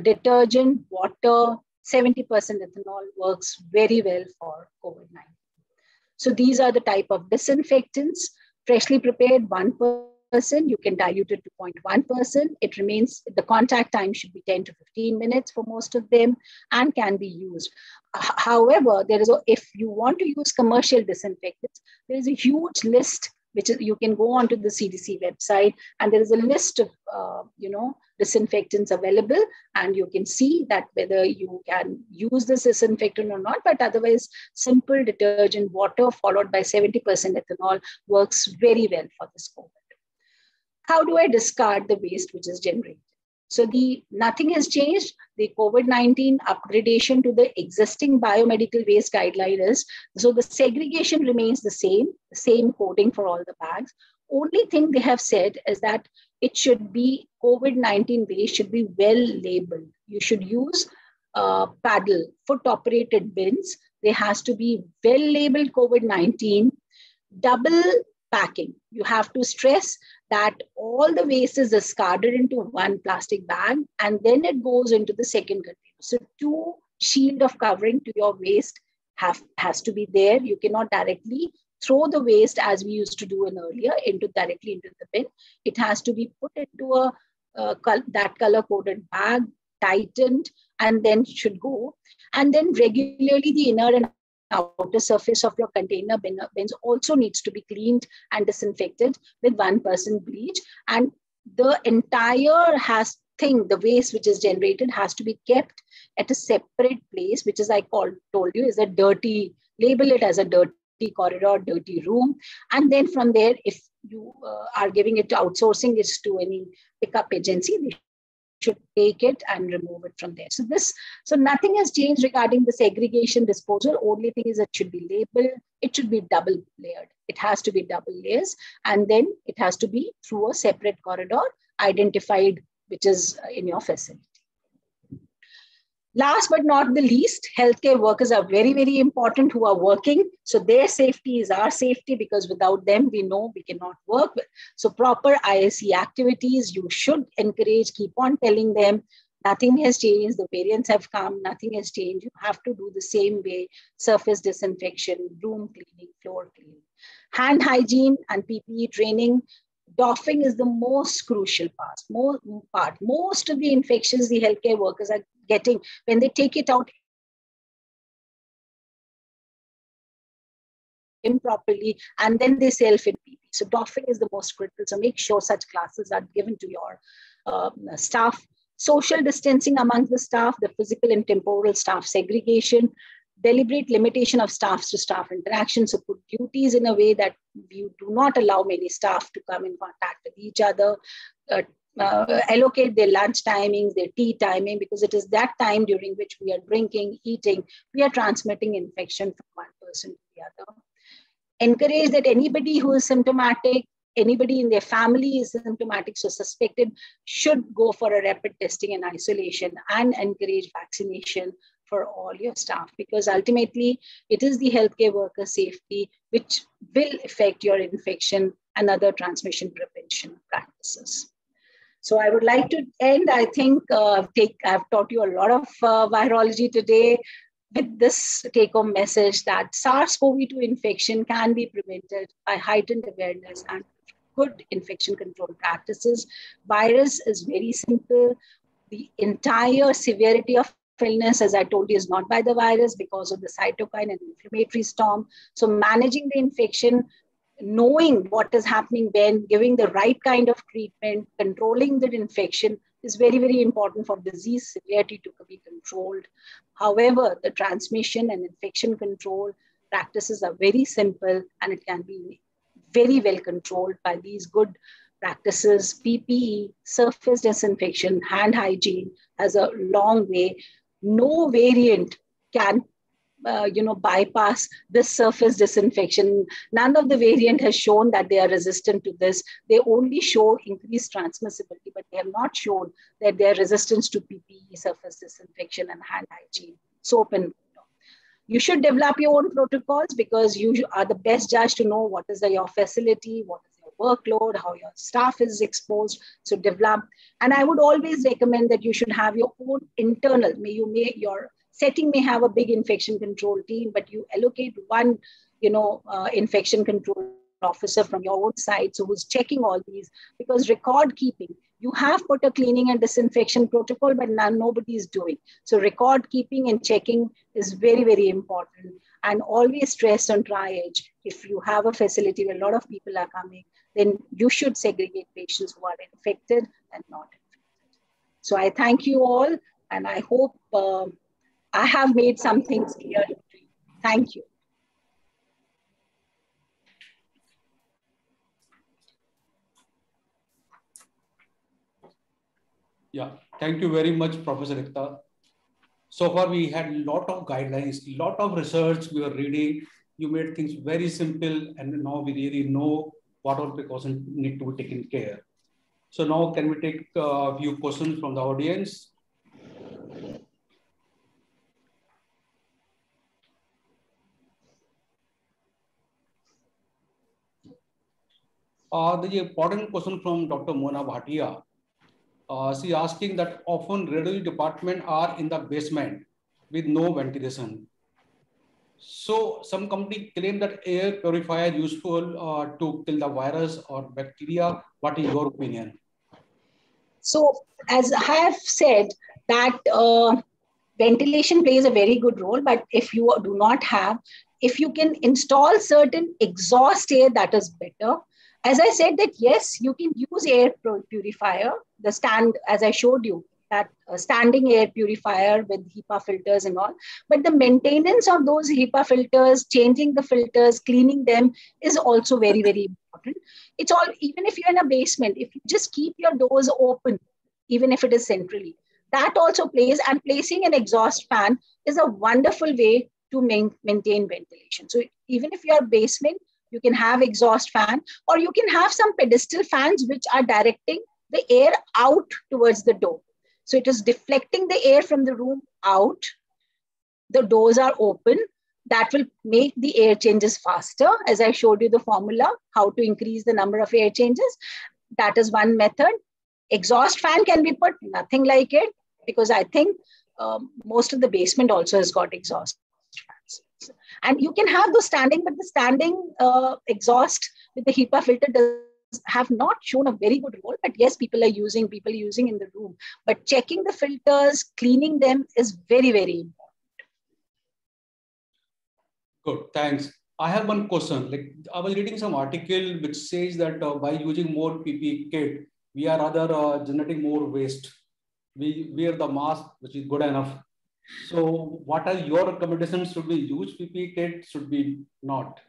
Speaker 4: detergent, water, 70% ethanol works very well for COVID-19. So these are the type of disinfectants. Freshly prepared, 1%. You can dilute it to 0.1%. It remains, the contact time should be 10 to 15 minutes for most of them and can be used. However, if you want to use commercial disinfectants, there is a huge list, which is, you can go onto the CDC website, and there is a list of, disinfectants available, and you can see that whether you can use this disinfectant or not. But otherwise, simple detergent, water followed by 70% ethanol works very well for this COVID. How do I discard the waste which is generated? So nothing has changed. The COVID-19 upgradation to the existing biomedical waste guideline is, so the segregation remains the same coding for all the bags. Only thing they have said is that it should be COVID-19 waste should be well labeled. You should use paddle, foot operated bins. There has to be well labeled COVID-19, double packing. You have to stress that all the waste is discarded into one plastic bag and then it goes into the second container. So 2 shield of covering to your waste has to be there. You cannot directly throw the waste as we used to do earlier directly into the bin. It has to be put into that color coded bag, tightened, and then should go. And then regularly the inner and outer surface of your container bins also needs to be cleaned and disinfected with 1% bleach. And the entire the waste which is generated has to be kept at a separate place, which is told you is a dirty, label it as a dirty corridor, dirty room. And then from there, if you are giving it to outsourcing it to any pickup agency, they should take it and remove it from there. So nothing has changed regarding the segregation disposal. Only thing is it should be labeled. It should be double layered. It has to be double layers, and then it has to be through a separate corridor identified, which is in your facility. Last but not the least, healthcare workers are very, very important who are working. So their safety is our safety, because without them, we know we cannot work. So proper ISE activities, you should encourage, keep on telling them. Nothing has changed. The variants have come. Nothing has changed. You have to do the same way. Surface disinfection, room cleaning, floor cleaning. Hand hygiene and PPE training. Doffing is the most crucial part. Most of the infections the healthcare workers are getting, when they take it out improperly, and then they self-infect. So doffing is the most critical. So make sure such classes are given to your staff. Social distancing amongst the staff, the physical and temporal staff segregation, deliberate limitation of staff to staff interaction. So put duties in a way that you do not allow many staff to come in contact with each other. Allocate their lunch timings, their tea timing, because it is that time during which we are drinking, eating, we are transmitting infection from one person to the other. Encourage that anybody who is symptomatic, anybody in their family is symptomatic, so suspected, should go for a rapid testing and isolation, and encourage vaccination for all your staff, because ultimately it is the healthcare worker safety which will affect your infection and other transmission prevention practices. So I would like to end, I think I've taught you a lot of virology today with this take-home message that SARS-CoV-2 infection can be prevented by heightened awareness and good infection control practices. Virus is very simple. The entire severity of illness, as I told you, is not by the virus, because of the cytokine and inflammatory storm. So managing the infection, knowing what is happening when, giving the right kind of treatment, controlling the infection is very, very important for disease severity to be controlled. However, the transmission and infection control practices are very simple, and it can be very well controlled by these good practices. PPE, surface disinfection, hand hygiene has a long way. No variant can bypass this surface disinfection. None of the variant has shown that they are resistant to this. They only show increased transmissibility, but they have not shown that they are resistant to PPE, surface disinfection, and hand hygiene, soap and water. You should develop your own protocols, because you are the best judge to know what is your facility, what is your workload, how your staff is exposed. So develop. And I would always recommend that you should have your own internal, your setting may have a big infection control team, but you allocate one, infection control officer from your own side, so who's checking all these, because record keeping, you have put a cleaning and disinfection protocol, but nobody is doing. So record keeping and checking is very, very important. And always stress on triage. If you have a facility where a lot of people are coming, then you should segregate patients who are infected and not infected. So I thank you all, and I hope I have made some things clear. Thank you.
Speaker 1: Yeah, thank you very much, Professor Ekta. So far, we had a lot of guidelines, a lot of research we were reading. You made things very simple, and now we really know what all precautions need to be taken care. So now can we take a few questions from the audience? The important question from Dr. Mona Bhatia. She asking that often radiology department are in the basement with no ventilation. So some company claim that air purifier useful to kill the virus or bacteria. What is your opinion?
Speaker 4: So as I have said that ventilation plays a very good role, but if you do not have, if you can install certain exhaust air, that is better. As I said that, yes, you can use air purifier, the stand, as I showed you, that standing air purifier with HEPA filters and all. But the maintenance of those HEPA filters, changing the filters, cleaning them is also very, very important. It's all, even if you're in a basement, if you just keep your doors open, even if it is centrally. That also plays, and placing an exhaust fan is a wonderful way to maintain ventilation. So even if you're basement, you can have exhaust fan, or you can have some pedestal fans which are directing the air out towards the door. So it is deflecting the air from the room out. The doors are open. That will make the air changes faster. As I showed you the formula, how to increase the number of air changes. That is one method. Exhaust fan can be put, nothing like it, because I think most of the basement also has got exhaust fans. And you can have those standing, but the standing exhaust with the HEPA filter have not shown a very good role. But yes, people are using in the room. But checking the filters, cleaning them is very, very important.
Speaker 1: Good, thanks. I have one question. Like, I was reading some article which says that by using more PPE kit, we are rather generating more waste. We wear the mask, which is good enough. So what are your recommendations? Should we use PPE kit? Should we not?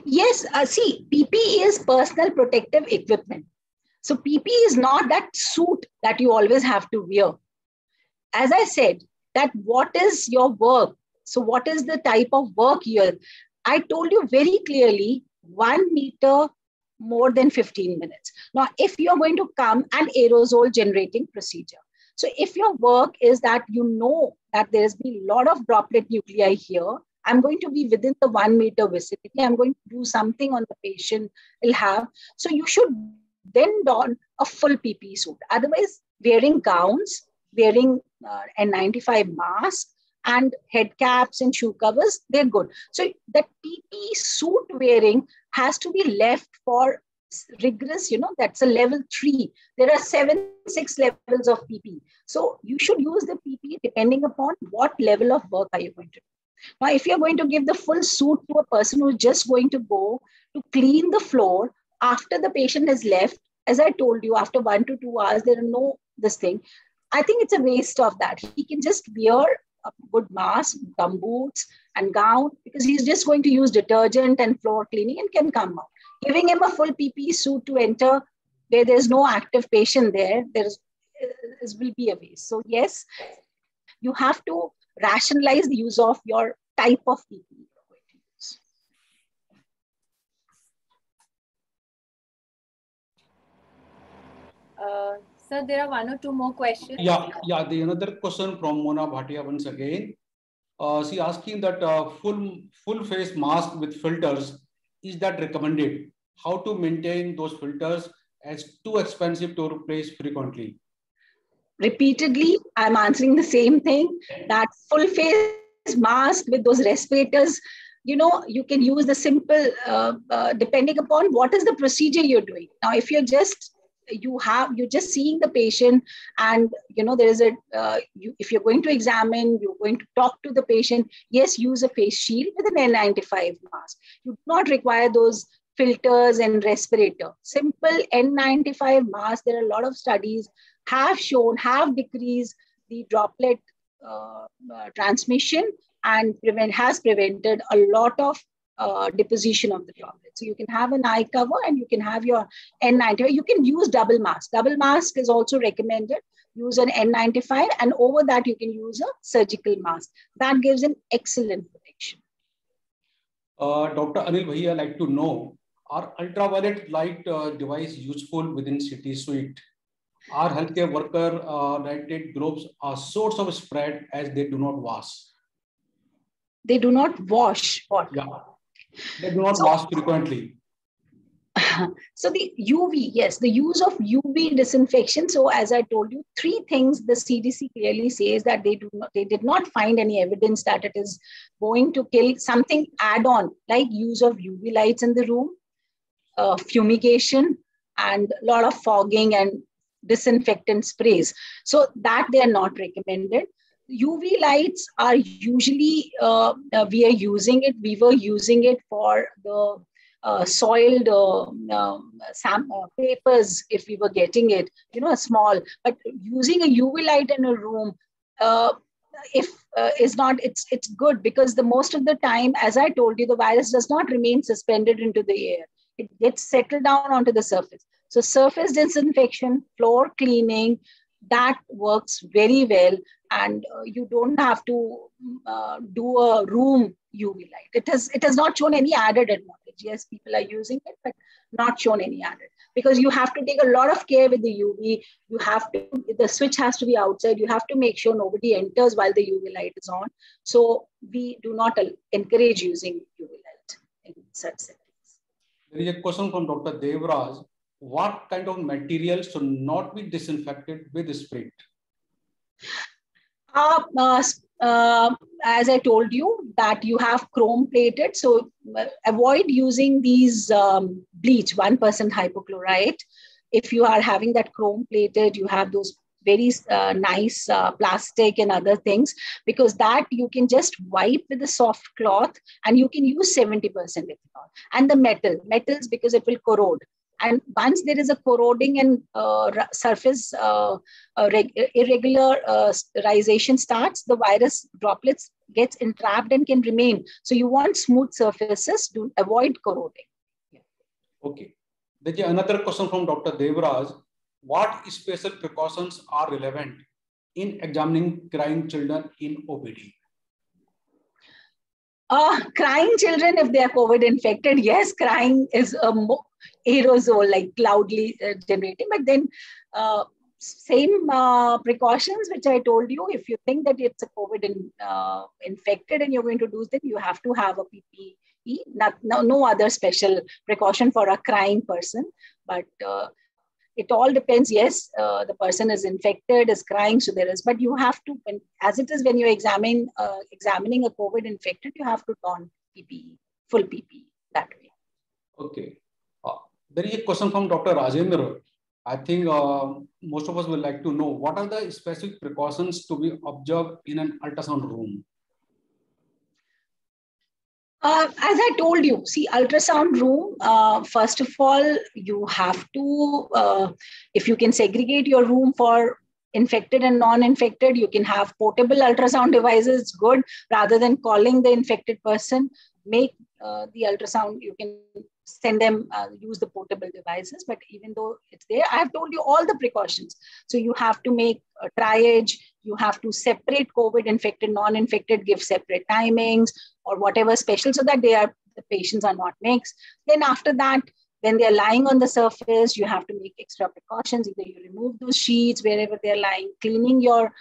Speaker 4: Yes, see, PPE is personal protective equipment. So PPE is not that suit that you always have to wear. As I said, that what is your work? So what is the type of work here? I told you very clearly, 1 meter more than 15 minutes. Now, if you're going to come an aerosol generating procedure, so if your work is that you know that there's been a lot of droplet nuclei here, I'm going to be within the 1 meter vicinity, I'm going to do something on the patient will have. So you should then don a full PPE suit. Otherwise, wearing gowns, wearing N95 mask, and head caps and shoe covers, they're good. So that PPE suit wearing has to be left for rigorous, that's a level 3. There are 6 levels of PPE. So you should use the PPE depending upon what level of work are you going to do. Now, if you're going to give the full suit to a person who's just going to go to clean the floor after the patient has left, as I told you, after 1 to 2 hours, there are no this thing. I think it's a waste of that. He can just wear a good mask, gumboots and gown, because he's just going to use detergent and floor cleaning and can come out. Giving him a full PPE suit to enter where there's no active patient there, will be a waste. So yes, you have to rationalize the use of your type of PPE you're going to use.
Speaker 2: Sir, there are 1 or 2 more questions.
Speaker 1: Yeah. The another question from Mona Bhatia once again. She asking that full face mask with filters, is that recommended? How to maintain those filters as too expensive to replace frequently?
Speaker 4: Repeatedly, I'm answering the same thing, that full face mask with those respirators, you can use the simple, depending upon what is the procedure you're doing. Now, if you're just seeing the patient, and there is if you're going to examine, you're going to talk to the patient, yes, use a face shield with an N95 mask. You do not require those filters and respirator. Simple N95 mask, there are a lot of studies have decreased the droplet transmission and has prevented a lot of deposition of the droplets. So you can have an eye cover and you can have your N95. You can use double mask. Double mask is also recommended. Use an N95, and over that you can use a surgical mask. That gives an excellent protection.
Speaker 1: Dr. Anil Bhaiya, I'd like to know, are ultraviolet light device useful within CT suite? Our healthcare worker lighted globes are source of spread as they do not wash.
Speaker 4: They do not wash. What?
Speaker 1: Yeah. They do not wash frequently.
Speaker 4: So the UV, yes, the use of UV disinfection. So as I told you, 3 things the CDC clearly says that they did not find any evidence that it is going to kill. Something add-on like use of UV lights in the room, fumigation, and a lot of fogging and disinfectant sprays. So that they are not recommended. UV lights are usually, we were using it for the soiled papers if we were getting it, small. But using a UV light in a room, it's good, because the most of the time, as I told you, the virus does not remain suspended into the air. It gets settled down onto the surface. So surface disinfection, floor cleaning, that works very well, and you don't have to do a room UV light. It has not shown any added advantage. Yes, people are using it, but not shown any added, because you have to take a lot of care with the UV. You have to, the switch has to be outside. You have to make sure nobody enters while the UV light is on. So we do not encourage using UV light in such settings.
Speaker 1: There is a question from Dr. Devraj. What kind of materials should not be disinfected with spirit?
Speaker 4: As I told you, that you have chrome plated. So avoid using these bleach, 1% hypochlorite. If you are having that chrome plated, you have those very nice plastic and other things, because that you can just wipe with a soft cloth and you can use 70% ethanol. And the metals, because it will corrode. And once there is a corroding and surface irregularization starts, the virus droplets gets entrapped and can remain. So you want smooth surfaces to avoid corroding. Yeah.
Speaker 1: Okay. There's another question from Dr. Devraj. What special precautions are relevant in examining crying children in OPD?
Speaker 4: Crying children, if they are COVID infected, yes, crying is a aerosol, like loudly generating. But then same precautions which I told you, if you think that it's a COVID infected and you're going to do, then you have to have a PPE, no other special precaution for a crying person. But it all depends. Yes, the person is infected, is crying, so there is, but you have to, as it is when you're examining a COVID infected, you have to don PPE, full PPE that way.
Speaker 1: Okay. There is a question from Dr. Rajendra. I think most of us would like to know, what are the specific precautions to be observed in an ultrasound room?
Speaker 4: As I told you, see, ultrasound room, first of all, you have to, if you can segregate your room for infected and non-infected, you can have portable ultrasound devices, it's good, rather than calling the infected person, make the ultrasound, you can send them, use the portable devices. But even though it's there, I have told you all the precautions. So you have to make a triage, you have to separate COVID infected, non-infected, give separate timings or whatever special, so that the patients are not mixed. Then after that, when they're lying on the surface, you have to make extra precautions. Either you remove those sheets wherever they're lying, cleaning your,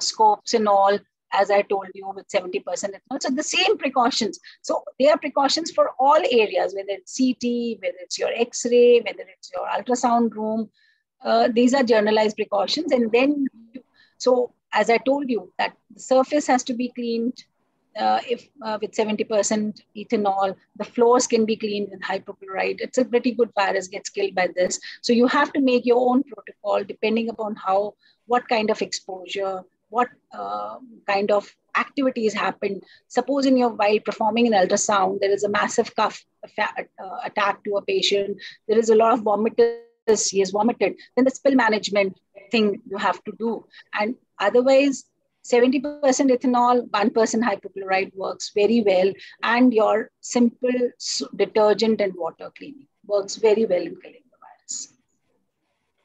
Speaker 4: scopes and all, as I told you, with 70% ethanol. So the same precautions. So there are precautions for all areas, whether it's CT, whether it's your X-ray, whether it's your ultrasound room. These are generalized precautions. And then, so as I told you, that the surface has to be cleaned with 70% ethanol. The floors can be cleaned with hypochlorite. It's a pretty good virus gets killed by this. So you have to make your own protocol depending upon what kind of exposure, what kind of activities happen. Suppose while performing an ultrasound, there is a massive cough attack to a patient. There is a lot of vomitus, he has vomited. Then the spill management thing you have to do. And otherwise, 70% ethanol, 1% hypochlorite works very well. And your simple detergent and water cleaning works very well in killing the virus.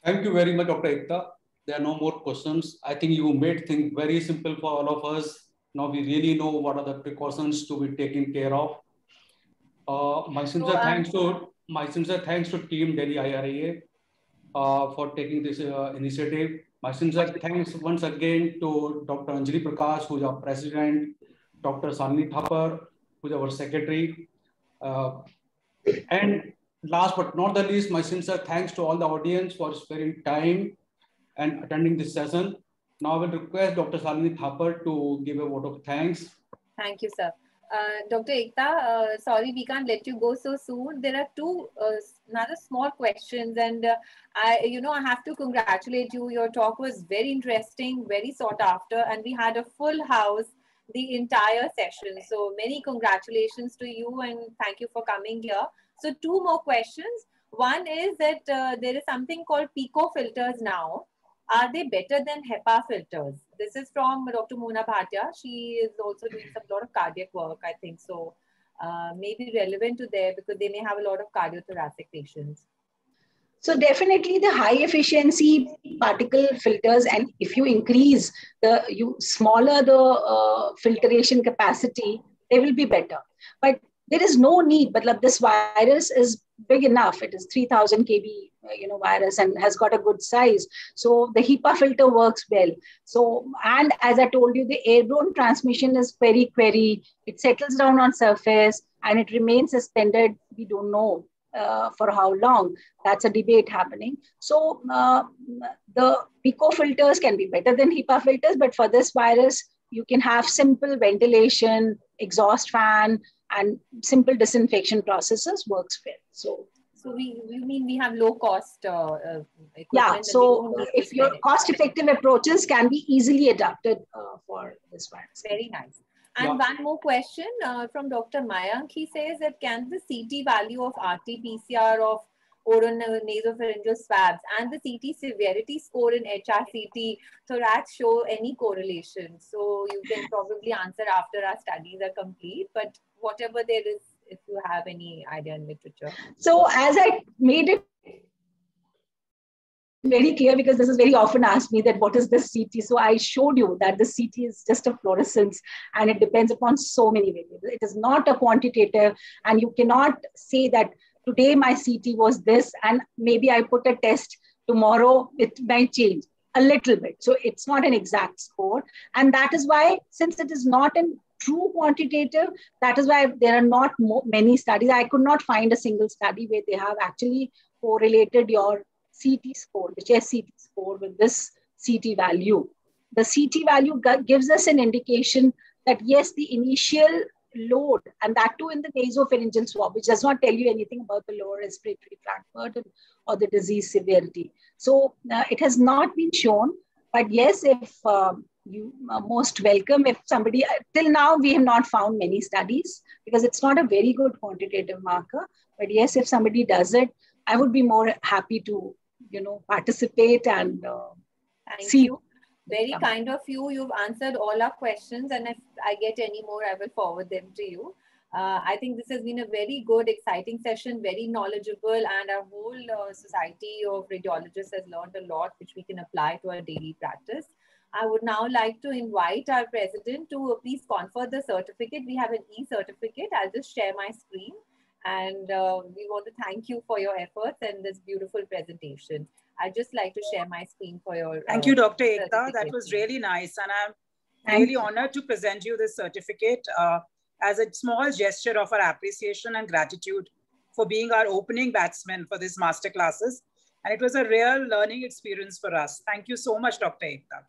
Speaker 1: Thank you very much, Dr. Ekta. There are no more questions. I think you made things very simple for all of us. Now we really know what are the precautions to be taken care of. My sincere thanks to Team Delhi IRIA for taking this initiative. My sincere thanks once again to Dr. Anjali Prakash, who's our president, Dr. Shalini Thapar, who's our secretary. And last but not the least, my sincere thanks to all the audience for sparing time and attending this session. Now I will request Dr. Shalini Thapar to give a vote of thanks.
Speaker 2: Thank you, sir. Dr. Ekta, sorry, we can't let you go so soon. There are two another small questions, and I have to congratulate you. Your talk was very interesting, very sought after, and we had a full house the entire session. So many congratulations to you, and thank you for coming here. So two more questions. One is that there is something called Pico filters now. Are they better than HEPA filters? This is from Dr. Mona Bhatia. She is also doing a lot of cardiac work, I think. So maybe relevant to there because they may have a lot of cardiothoracic patients.
Speaker 4: So definitely the high efficiency particle filters, and if you increase smaller the filtration capacity, they will be better. But there is no need. But this virus is big enough. It is 3000 kb, virus, and has got a good size. So the HEPA filter works well. So, and as I told you, the airborne transmission is very query. It settles down on surface and it remains suspended. We don't know for how long. That's a debate happening. So the PICO filters can be better than HEPA filters, but for this virus, you can have simple ventilation, exhaust fan, and simple disinfection processes works well. So
Speaker 2: we mean we have low cost equipment?
Speaker 4: Yeah, so if your cost effective approaches can be easily adapted for this virus.
Speaker 2: Very nice. And one more question from Dr. Mayank. He says that can the CT value of RT-PCR of oronasopharyngeal swabs and the CT severity score in HRCT thorax show any correlation? So you can probably answer after our studies are complete, but whatever there is, if you have any idea in literature.
Speaker 4: So as I made it very clear, because this is very often asked me that what is this CT? So I showed you that the CT is just a fluorescence and it depends upon so many variables. It is not a quantitative, and you cannot say that today my CT was this and maybe I put a test tomorrow, it might change a little bit. So it's not an exact score. And that is why, since it is not an true quantitative, that is why there are not many studies. I could not find a single study where they have actually correlated your CT score, the chest CT score, with this CT value. The CT value gives us an indication that yes, the initial load, and that too in the nasopharyngeal swab, which does not tell you anything about the lower respiratory tract burden or the disease severity. So it has not been shown, but yes, if you are most welcome. If somebody, till now we have not found many studies because it's not a very good quantitative marker. But yes, if somebody does it, I would be more happy to, participate and
Speaker 2: Thank
Speaker 4: see.
Speaker 2: you. Very kind of you. You've answered all our questions, and if I get any more, I will forward them to you. I think this has been a very good, exciting session, very knowledgeable, and our whole society of radiologists has learned a lot, which we can apply to our daily practice. I would now like to invite our president to please confer the certificate. We have an e-certificate. I'll just share my screen. And we want to thank you for your efforts and this beautiful presentation. I'd just like to share my screen for your
Speaker 3: Thank you, Dr. Ekta. That was really nice. And I'm really honored to present you this certificate as a small gesture of our appreciation and gratitude for being our opening batsman for this master classes. And it was a real learning experience for us. Thank you so much, Dr. Ekta.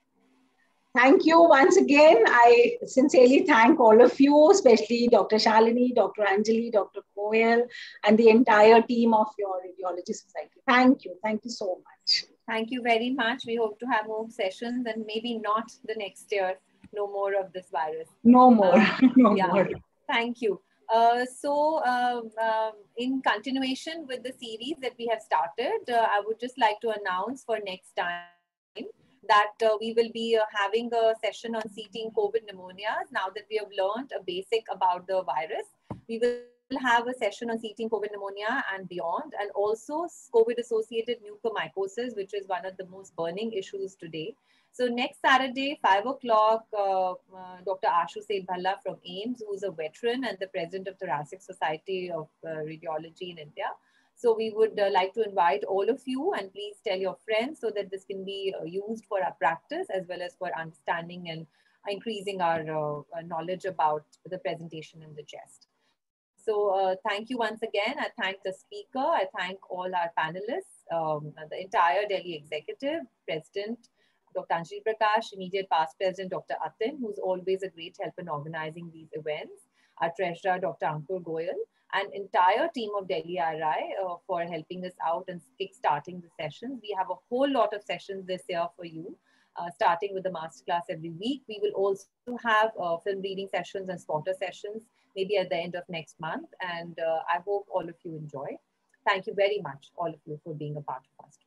Speaker 4: Thank you once again. I sincerely thank all of you, especially Dr. Shalini, Dr. Anjali, Dr. Koyal, and the entire team of your Radiology Society. Thank you. Thank you so much.
Speaker 2: Thank you very much. We hope to have more sessions and maybe not the next year, no more of this virus.
Speaker 4: No more. No more.
Speaker 2: Thank you. In continuation with the series that we have started, I would just like to announce for next time that we will be having a session on seating COVID pneumonias. Now that we have learned a basic about the virus, we will have a session on seating COVID pneumonia and beyond, and also COVID-associated mucormycosis, which is one of the most burning issues today. So next Saturday, 5 o'clock, Dr. Ashu Seth Bhalla from AIIMS, who is a veteran and the president of Thoracic Society of Radiology in India. So we would like to invite all of you, and please tell your friends so that this can be used for our practice as well as for understanding and increasing our knowledge about the presentation in the chest. So thank you once again. I thank the speaker. I thank all our panelists, the entire Delhi executive, President Dr. Anjali Prakash, immediate past President Dr. Atin, who's always a great help in organizing these events, our Treasurer Dr. Ankur Goyal, and entire team of Delhi RI for helping us out and kick-starting the sessions. We have a whole lot of sessions this year for you, starting with the masterclass every week. We will also have film reading sessions and spotter sessions, maybe at the end of next month. And I hope all of you enjoy. Thank you very much, all of you, for being a part of us.